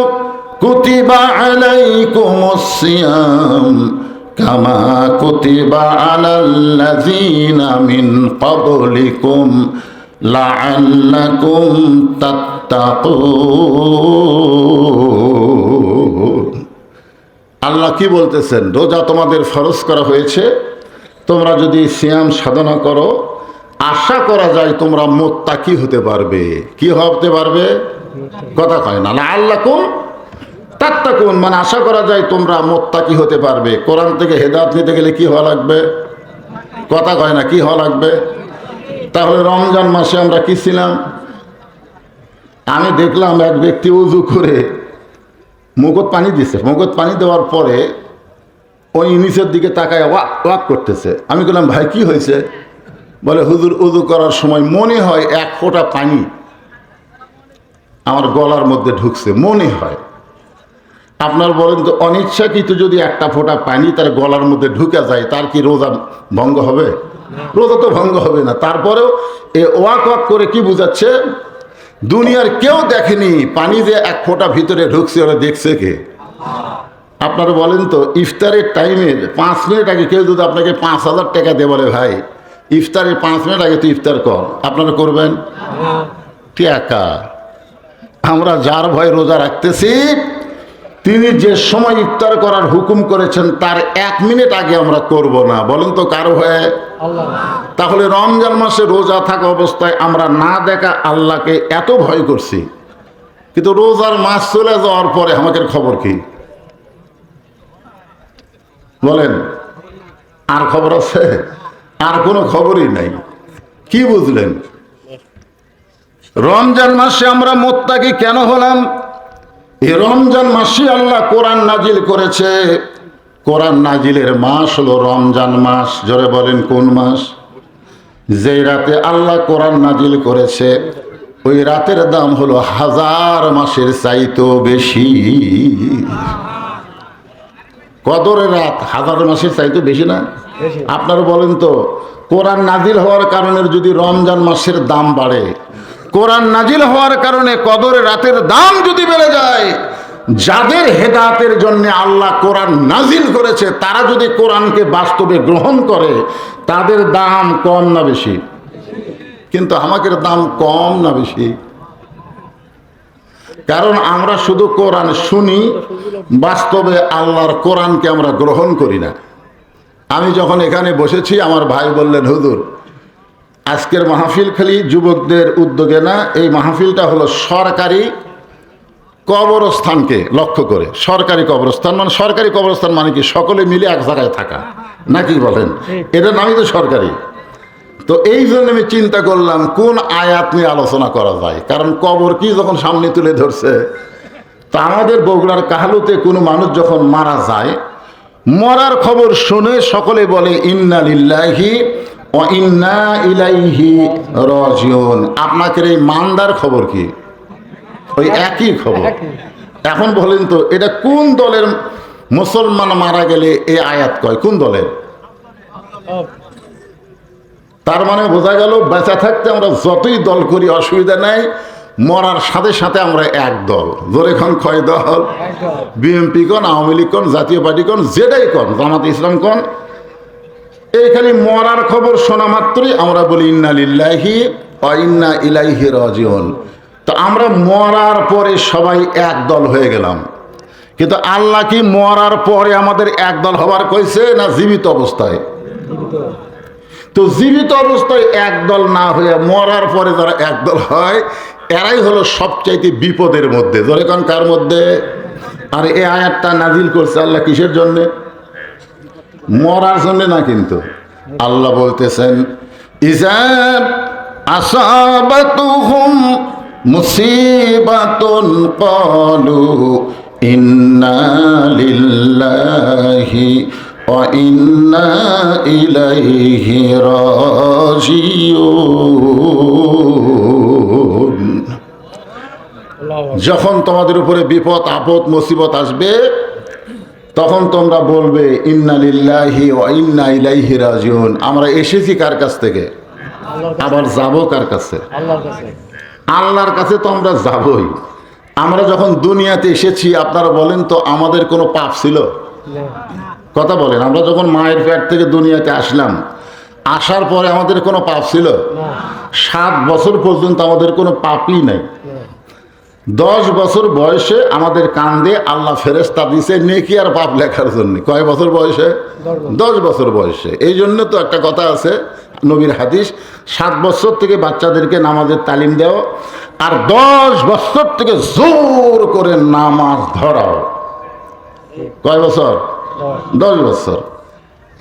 S1: কুতিবা আলাইকুমুস সিয়াম কামা কুতিবা আলাল্লাযীনা মিন ক্বাবলিকুম লাআল্লাকুম তাত্তাকুন। আল্লাহ কি বলতেছেন? রোজা তোমাদের ফরজ করা হয়েছে, তোমরা যদি সিয়াম সাধনা করো আশা করা যায় তোমরা মুত্তাকি হতে পারবে। কি হতে পারবে? কথা কয় না। লাআল্লাকুম তাত্তাকুন মানে আশা করা যায় তোমরা মুত্তাকি হতে পারবে। কোরআন থেকে হেদায়েত নিতে গেলে কি হওয়া লাগবে? কথা কয় না, কি হওয়া লাগবে? তাহলে রমজান মাসে আমরা কি ছিলাম? আমি দেখলাম এক ব্যক্তি উযু করে মুখত পানি দিচ্ছে, মুখত পানি দেওয়ার পরে ওই নিচের দিকে তাকায় ওয়াক ওয়াক করতেছে। আমি বললাম, ভাই কি হয়েছে? বলে, হুজুর উযু করার সময় মনে হয় এক ফোঁটা পানি আমার গলার মধ্যে ঢুকছে, মনে হয়। আপনার বলেন তো, অনিচ্ছাকৃত যদি একটা ফোঁটা পানি তার গলার মধ্যে ঢুকে যায় তার কি রোজা ভঙ্গ হবে? রোজা তো ভঙ্গ হবে না। তারপরেও এ ওয়াক ওয়াক করে কি বুঝাচ্ছে? দুনিয়ার কেউ দেখেনি পানি যে এক ফোঁটা ভিতরে ঢুকছে, ওরা দেখছে কে? আপনারা বলেন তো, ইফতারের টাইমের 5 মিনিট আগে কেউ যদি আপনাকে 5,000 টাকা দিয়ে বলে, ভাই ইফতারের 5 মিনিট আগে তুই ইফতার কর, আপনারা করবেন? টাকা আমরা যার ভয় রোজা রাখতেছি তিনি যে সময় ইফতার করার হুকুম করেছেন তার 1 মিনিট আগে আমরা করব না। বলেন তো কার ভয়ে? তাহলে রমজান মাসে রোজা থাকা অবস্থায় আমরা না দেখা আল্লাহকে এত ভয় করছি, কিন্তু রোজার মাস চলে যাওয়ার পরে আমাদের খবর কি? বলেন, আর খবর আছে? আর কোনো খবরই নাই। কি বুঝলেন? রমজান মাসে আমরা মুত্তাকি কেন হলাম? এই রমজান মাসে আল্লাহ কোরআন নাজিল করেছে। কোরআন নাজিলের মাস হলো রমজান মাস। জোরে বলেন, কোন মাস? যে রাতে আল্লাহ কোরআন নাজিল করেছে ওই রাতের দাম হলো 1000 মাসের চাইতেও বেশি। কদরের রাত 1000 মাসের চাইতেও বেশি না? আপনারা বলেন তো, কোরআন নাজিল হওয়ার কারণে যদি রমজান মাসের দাম বাড়ে, কোরআন নাজিল হওয়ার কারণে কদরের রাতের দাম যদি বেড়ে যায়, যাদের হেদায়েতের জন্য আল্লাহ কোরআন নাজিল করেছে তারা যদি কোরআনকে বাস্তবে গ্রহণ করে তাদের দাম কম না বেশি? কিন্তু আমাদের দাম কম না বেশি? কারণ আমরা শুধু কোরআন শুনি, বাস্তবে আল্লাহর কোরআনকে আমরা গ্রহণ করি না। আমি যখন এখানে বসেছি আমার ভাই বললেন, হুজুর আজকের মাহফিল খালি যুবকদের উদ্যোগে না, এই মাহফিলটা হলো সরকারি কবরস্থানকে লক্ষ্য করে। সরকারি কবরস্থান মানে, সরকারি কবরস্থান মানে কি? সকলে মিলে এক জায়গায় থাকা, নাকি বলেন? এটার নামই তো সরকারি। তো এই জন্য আমি চিন্তা করলাম কোন আয়াত নিয়ে আলোচনা করা যায়, কারণ কবর কি যখন সামনে তুলে ধরছে। তা আমাদের বগুড়ার কাহালুতে কোনো মানুষ যখন মারা যায়, মরার খবর শুনে সকলে বলে ইন্না লিল্লাহি ওয়া ইন্না ইলাইহি রাজিউন। আপনাদের এই মান্দার খবর কি? ওই একই খবর। এখন বলেন তো, এটা কোন দলের মুসলমান মারা গেলে এই আয়াত কয়? কোন দলের? তার মানে বোঝা গেল বেঁচে থাকতে আমরা যতই দল করি অসুবিধা নাই, মরার সাথে সাথে আমরা এক দল। জোরে খান কয় দল? বিএনপি কোন, আওয়ামী লীগ কোন, জাতীয় পার্টি কোন, যেটাই কোন, জামাত ইসলাম কোন, এইখানে মরার খবর শোনা মাত্রই আমরা বলি ইন্না লিল্লাহি ওয়া ইন্না ইলাইহি রাজিউন। তো আমরা মরার পরে সবাই এক দল হয়ে গেলাম, কিন্তু আল্লাহ কি মরার পরে আমাদের এক দল হবার কইছে না জীবিত অবস্থায়? তো জীবিত অবস্থায় একদল না হয়ে মরার পরে যারা একদল হয়, এরাই হলো সবচাইতে বিপদের মধ্যে। ধরে কোন কার মধ্যে? আর এই আয়াতটা নাজিল করছে আল্লাহ কিসের জন্যে? মরার জন্যে না, কিন্তু আল্লাহ বলতেছেন ইজা আসাবাতুহুম মুসিবাতুন ক্বালু ইন্না লিল্লাহি ওয়া ইন্না ইলাইহি রাজিউন। যখন তোমাদের উপরে বিপদ আপদ মুসিবত আসবে, তখন তোমরা বলবে ইন্না লিল্লাহি ওয়া ইন্না ইলাইহি রাজিউন। আমরা এসেছি কার কাছ থেকে, আবার যাব কার কাছে? আল্লাহর কাছে। তো আমরা যাবই। আমরা যখন দুনিয়াতে এসেছি, আপনারা বলেন তো আমাদের কোনো পাপ ছিল? কথা বলেন। আমরা যখন মায়ের পেট থেকে দুনিয়াতে আসলাম, আসার পরে আমাদের কোনো পাপ ছিল? 7 বছর পর্যন্ত আমাদের কোনো পাপই নাই। 10 বছর বয়সে আমাদের কান্দে আল্লাহ ফেরেশতা দিছে নেকি আর পাপ লেখার জন্য। কয় বছর বয়সে? 10 বছর বয়সে। এই জন্য তো একটা কথা আছে নবীর হাদিস, 7 বছর থেকে বাচ্চাদেরকে নামাজের তালিম দাও, আর 10 বছর থেকে জোর করে নামাজ ধরাও। কয় বছর? 10 বছর।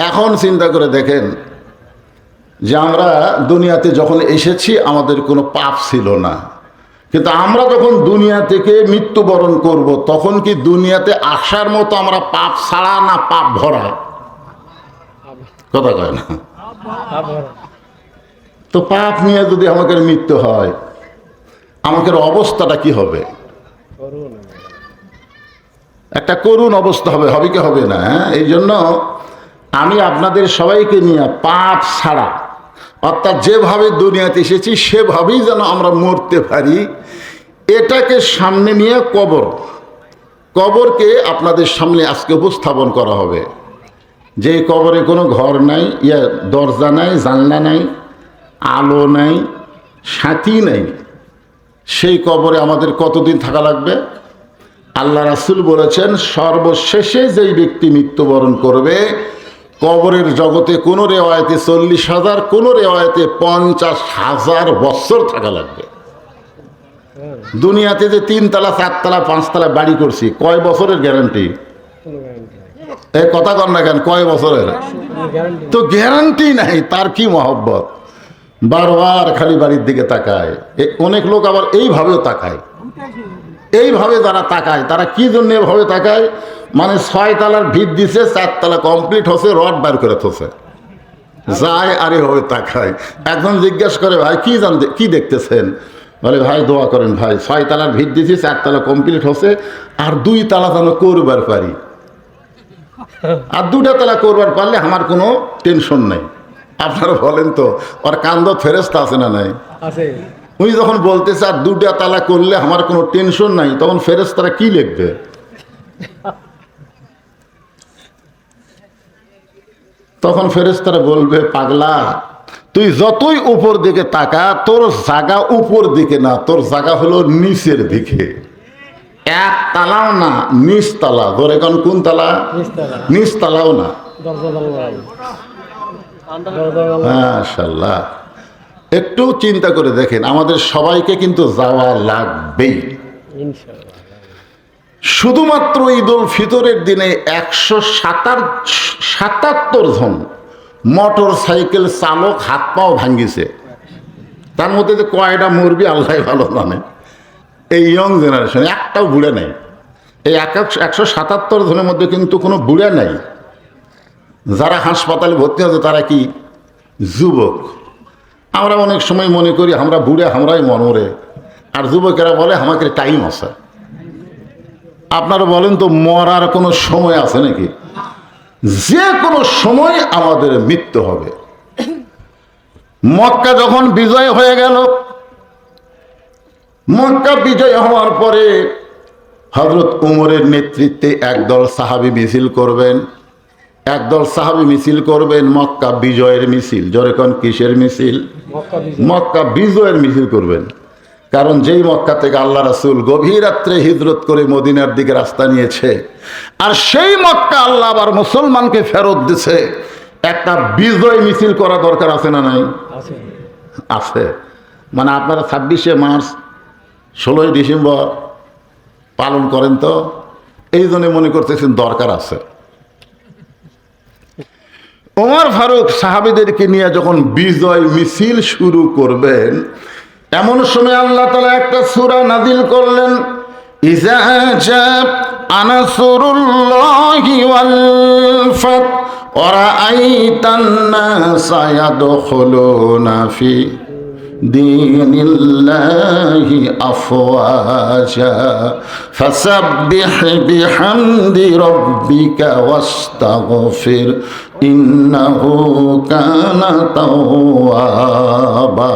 S1: এখন চিন্তা করে দেখেন যে আমরা দুনিয়াতে যখন এসেছি আমাদের কোনো পাপ ছিল না, কিন্তু আমরা যখন দুনিয়া থেকে মৃত্যুবরণ করব, তখন কি দুনিয়াতে আসার মতো আমরা পাপ ছাড়া না পাপ ভরা? কথা কয় না? তো পাপ নিয়ে যদি আমাদের মৃত্যু হয়, আমাদের অবস্থাটা কি হবে? একটা করুণ অবস্থা হবে। হবে কি হবে না? এই জন্য আমি আপনাদের সবাইকে নিয়ে পাপ ছাড়া, অর্থাৎ যেভাবে দুনিয়াতে এসেছি সেভাবেই যেন আমরা মরতে পারি, এটাকে সামনে নিয়ে কবরকে আপনাদের সামনে আজকে উপস্থাপন করা হবে। যে কবরে কোনো ঘর নাই, দরজা নাই, জানলা নাই, আলো নাই, সাথী নাই, সেই কবরে আমাদের কতদিন থাকা লাগবে? আল্লাহ রাসূল বলেছেন সর্বশেষে যেই ব্যক্তি মৃত্যুবরণ করবে, কবরের জগতে কোনো রেওয়ায়তে 40,000, কোনো রেওয়ায়তে 50,000 বছর থাকা লাগবে। দুনিয়াতে যে 3 তলা 4 তলা 5 তলা বাড়ি করছি, কয় বছরের গ্যারান্টি? এই কথা কর না কেন, কয় বছরের? তো গ্যারান্টি নাই। তার কি মহব্বত! বারবার খালি বাড়ির দিকে তাকায়। অনেক লোক আবার এইভাবেও তাকায়। এইভাবে যারা তাকায়, তারা কি জন্য এভাবে তাকায়? মানে 6 তলার ভিত দিছে, 4 তলা কমপ্লিট হচ্ছে, রড বার করে থছে, যায় আর এভাবে তাকায়। একজন জিজ্ঞেস করে ভাই কি দেখতেছেন? বলে ভাই দোয়া করেন ভাই, 6 তলার ভিত দিছি, 4 তলা কমপ্লিট হচ্ছে, আর 2 তলা যেন করবার পারি, আর 2টা তলা করবার পারলে আমার কোনো টেনশন নাই। আপনারা বলেন তো, ওর কান্দ ফেরেশতা আছে না নাই? উনি যখন বলতেছে আর 2টা তালা করলে আমার কোনো টেনশন নাই, তখন ফেরেশতারা কি লিখবে? তখন ফেরেশতারা বলবে পাগলা, তুই যতই উপর দিকে তাকা, তোর জায়গা উপর দিকে না, তোর জায়গা হলো নিচের দিকে। 1 তালাও না, নিচ তালা। ধরে কোন তালা? নিচ তালাও না। মাশাআল্লাহ। একটু চিন্তা করে দেখেন, আমাদের সবাইকে কিন্তু যাওয়া লাগবেই। শুধুমাত্র ঈদুল ফিতরের দিনে 177 জন মোটর সাইকেল চালক হাত পাও ভাঙ্গিছে। তার মধ্যে যে কয়টা মরবি আল্লাহ ভালো জানে। এই ইয়ং জেনারেশন একটাও বুড়ে নাই। এই 177 জনের মধ্যে কিন্তু কোনো বুড়ে নাই। যারা হাসপাতালে ভর্তি হচ্ছে তারা কি যুবক। আমরা অনেক সময় মনে করি আমরা বুড়ে, আমরাই মরে, আর যুবকেরা বলে আমাকে টাইম আছে। আপনারা বলেন তো, মরার কোনো সময় আছে নাকি? যে কোনো সময় আমাদের মৃত্যু হবে। মক্কা যখন বিজয় হয়ে গেল, মক্কা বিজয় হওয়ার পরে হযরত উমরের নেতৃত্বে একদল সাহাবী মিছিল করবেন। একদল সাহাবী মিছিল করবেন মক্কা বিজয়ের মিছিল। জোরে কোন কিসের মিছিল? মক্কা বিজয়ের মিছিল করবেন। কারণ যেই মক্কা থেকে আল্লাহ রাসূল গভীর রাত্রে হিজরত করে মদিনার দিকে রাস্তা নিয়েছে, আর সেই মক্কা আল্লাহ আবার মুসলমানকে ফেরত দিছে, একটা বিজয় মিছিল করা দরকার আছে না নাই? আছে। মানে আপনারা 26শে মার্চ 16ই ডিসেম্বর পালন করেন, তো এই জন্য মনে করতেছেন দরকার আছে। ওমর ফারুক সাহাবীদেরকে নিয়ে যখন বিজয় মিছিল শুরু করবেন, এমন সময় আল্লাহ তাআলা একটা সূরা নাযিল করলেন, ইযা জাআ নাসরুল্লাহি ওয়াল ফাত ওয়া রাআইতান নাসা ইয়াদখুলুনা ফি দীনিল্লাহি আফওয়াজা ফাসাব্বিহ বিহামদি রাব্বিকা ওয়াস্তাগফির ইন্নাহু কানা তাওয়াবা।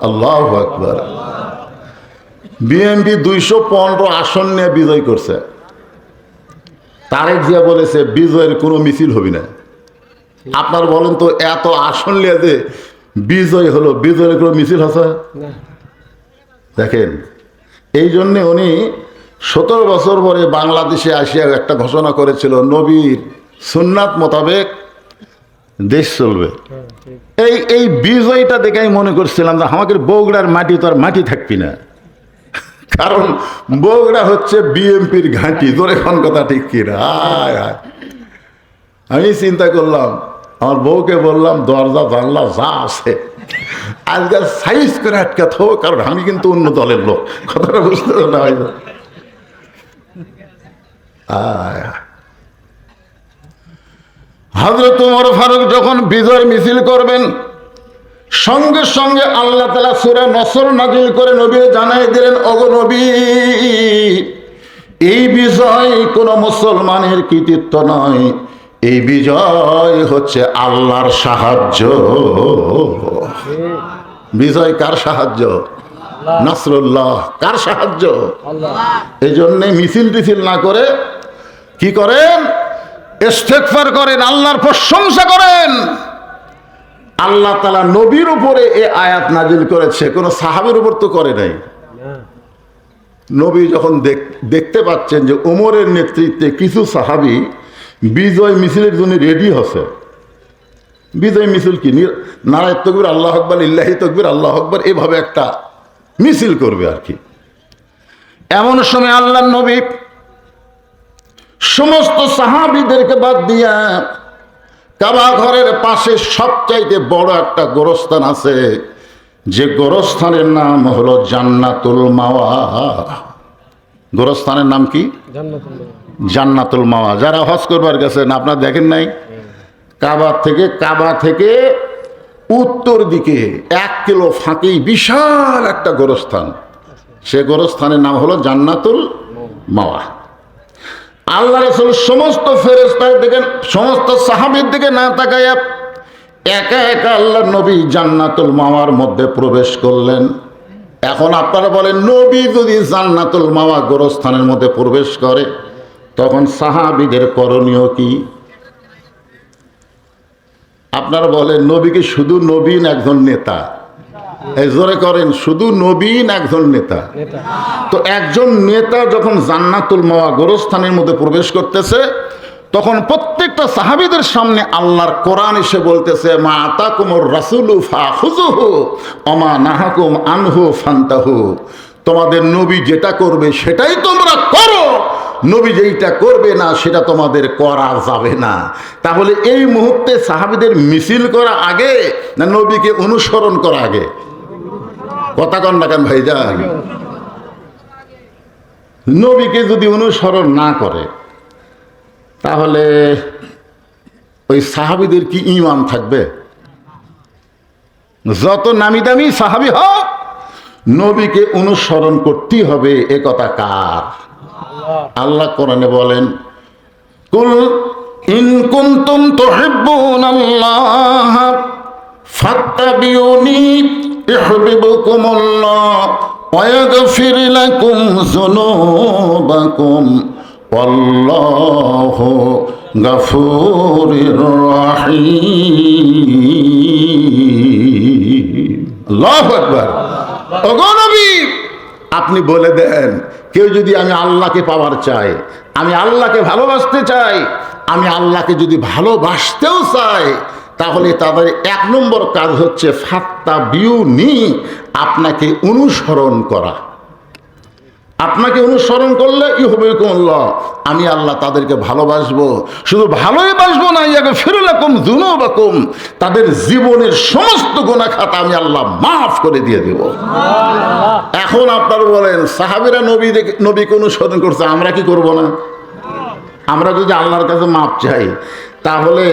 S1: আল্লাহু আকবার। বিএনপি 215 আসন নিয়ে বিজয় করছে। তারেক জিয়া বলেছে বিজয়ের কোনো মিছিল হবে না। আপনার বলেন তো, এত আসন নিয়ে যে বিজয় হলো, বিজয়ের কোনো মিছিল আছে? দেখেন, এই জন্যে উনি 17 বছর পরে বাংলাদেশে আসিয়া একটা ঘোষণা করেছিল, নবীর সুন্নাত মোতাবেক দেশ চলবে। এই বিজয়টা দেখে আমি মনে করছিলাম যে আমাদের বগুড়ার মাটি তো আর মাটি থাকবি না, কারণ বগুড়া হচ্ছে বিএনপির ঘাঁটি। তোর এখন কথা ঠিক কিনা? আমি চিন্তা করলাম, আমার বউকে বললাম দরজা জানলা যা আছে আজকাল সাইজ করে আটকা থো, কারণ আমি কিন্তু অন্য দলের লোক। কথাটা বুঝতে না হয়। হযরত ওমর ফারুক যখন বিজয় মিছিল করবেন, সঙ্গে সঙ্গে আল্লাহ তাআলা সূরা নসর নাযিল করে নবী জানাই দিলেন, ওগো নবী, এই বিজয় কোন মুসলমানের কৃতিত্ব নয়, এই বিজয় হচ্ছে আল্লাহর সাহায্য। বিজয় কার সাহায্য? নাসরুল্লাহ। কার সাহায্য? এই জন্যে মিছিল টিছিল না করে কি করেন? ইস্তেগফার করেন, আল্লাহর প্রশংসা করেন। আল্লাহ তাআলা নবীর উপরে এই আয়াত নাজিল করেছে, কোন সাহাবীর উপর তো করে নাই। নবী যখন দেখতে পাচ্ছেন যে ওমরের নেতৃত্বে কিছু সাহাবী বিজয় মিছিলের জন্য রেডি হচ্ছে। বিজয় মিছিল কি? নারায়ে তাকবীর, আল্লাহু আকবার, লিল্লাহি তাকবীর, আল্লাহু আকবার, এভাবে একটা মিছিল করবে আর কি। এমন সময় আল্লাহর নবী সমস্ত সাহাবীদেরকে বাদ দিয়া কাবা ঘরের পাশে সবচাইতে বড় একটা গোরস্থান আছে, যে গোরস্থানের নাম হলো জান্নাতুল মাওয়া। গোরস্থানের নাম কি? জান্নাতুল মাওয়া। যারা হজ করবার গেছেন, আপনারা দেখেন নাই? কাবা থেকে উত্তর দিকে 1 কিলো ফাঁকেই বিশাল একটা গোরস্থান। সে গোরস্থানের নাম হলো জান্নাতুল মাওয়া। আল্লাহ রাসূল সমস্ত ফেরেশতার দিকে, সমস্ত সাহাবীর দিকে না তাকায়া একা একা আল্লাহর নবী জান্নাতুল মাওয়ার মধ্যে প্রবেশ করলেন। এখন আপনারা বলেন, নবী যদি জান্নাতুল মাওয়া গোরস্থানের মধ্যে প্রবেশ করে, তখন সাহাবীদের করণীয় কি? আপনারা বলেন, নবীকে শুধু নবীন একজন নেতা? এই জোরে করেন, শুধু নবীন একজন নেতা? তো একজন নেতা যখন জান্নাতুল মাওয়া গোরস্থানের মধ্যে প্রবেশ করতেছে, তখন প্রত্যেকটা সাহাবীদের সামনে আল্লাহর কোরআন এসে বলতেছে, মা আতাকুমুর রাসূলু ফাখুযুহু ওয়া মা নাহাকুম আনহু ফান্তাহু। তোমাদের নবী যেটা করবে সেটাই তোমরা করো, নবী যেইটা করবে না সেটা তোমাদের করা যাবে না। তাহলে এই মুহূর্তে সাহাবীদের মিছিল করা আগে না নবীকে অনুসরণ করা আগে? কথা কন না কেন ভাইজান? নবীকে যদি অনুসরণ না করে, তাহলে ওই সাহাবীদের কি ঈমান থাকবে? যত নামি দামি সাহাবী হোক, নবীকে অনুসরণ করতেই হবে। এ কথা কার? আল্লাহ কোরআনে বলেন, কুল ইন কুনতুম তুহিব্বুনাল্লাহ ফাত্তাবিউনি ইউহিব্বুকুমুল্লাহ ওয়া ইয়াগফির লাকুম যুনুবাকুম ওয়াল্লাহু গফুরুর রহিম। আল্লাহু আকবার। ওগো নবী, আপনি বলে দেন, কেউ যদি আমি আল্লাহকে পাওয়ার চাই, আমি আল্লাহকে ভালোবাসতে চাই, আমি আল্লাহকে যদি ভালোবাসতেও চাই, তাহলে তাদের 1 নম্বর কাজ হচ্ছে ফাত্তাবিউনি, আপনাকে অনুসরণ করা। আপনাকে অনুসরণ করলে ইউহিব্বুকুমুল্লাহ, আমি আল্লাহ তাদেরকে ভালোবাসবো। শুধু ভালোই বাসবো না, ইয়াগফির লাকুম যুনুবাকুম, তাদের জীবনের সমস্ত গুনাহ খাতা আমি আল্লাহ মাফ করে দিয়ে দেব। এখন আপনারা বলেন, সাহাবীরা নবীকে অনুসরণ করছে, আমরা কি করব না? আমরা যদি আল্লাহর কাছে মাপ চাই, তাহলে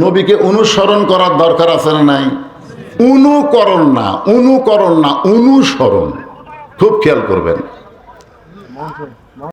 S1: নবীকে অনুসরণ করার দরকার আছে না নাই? অনুকরণ না, অনুসরণ। খুব খেয়াল করবেন।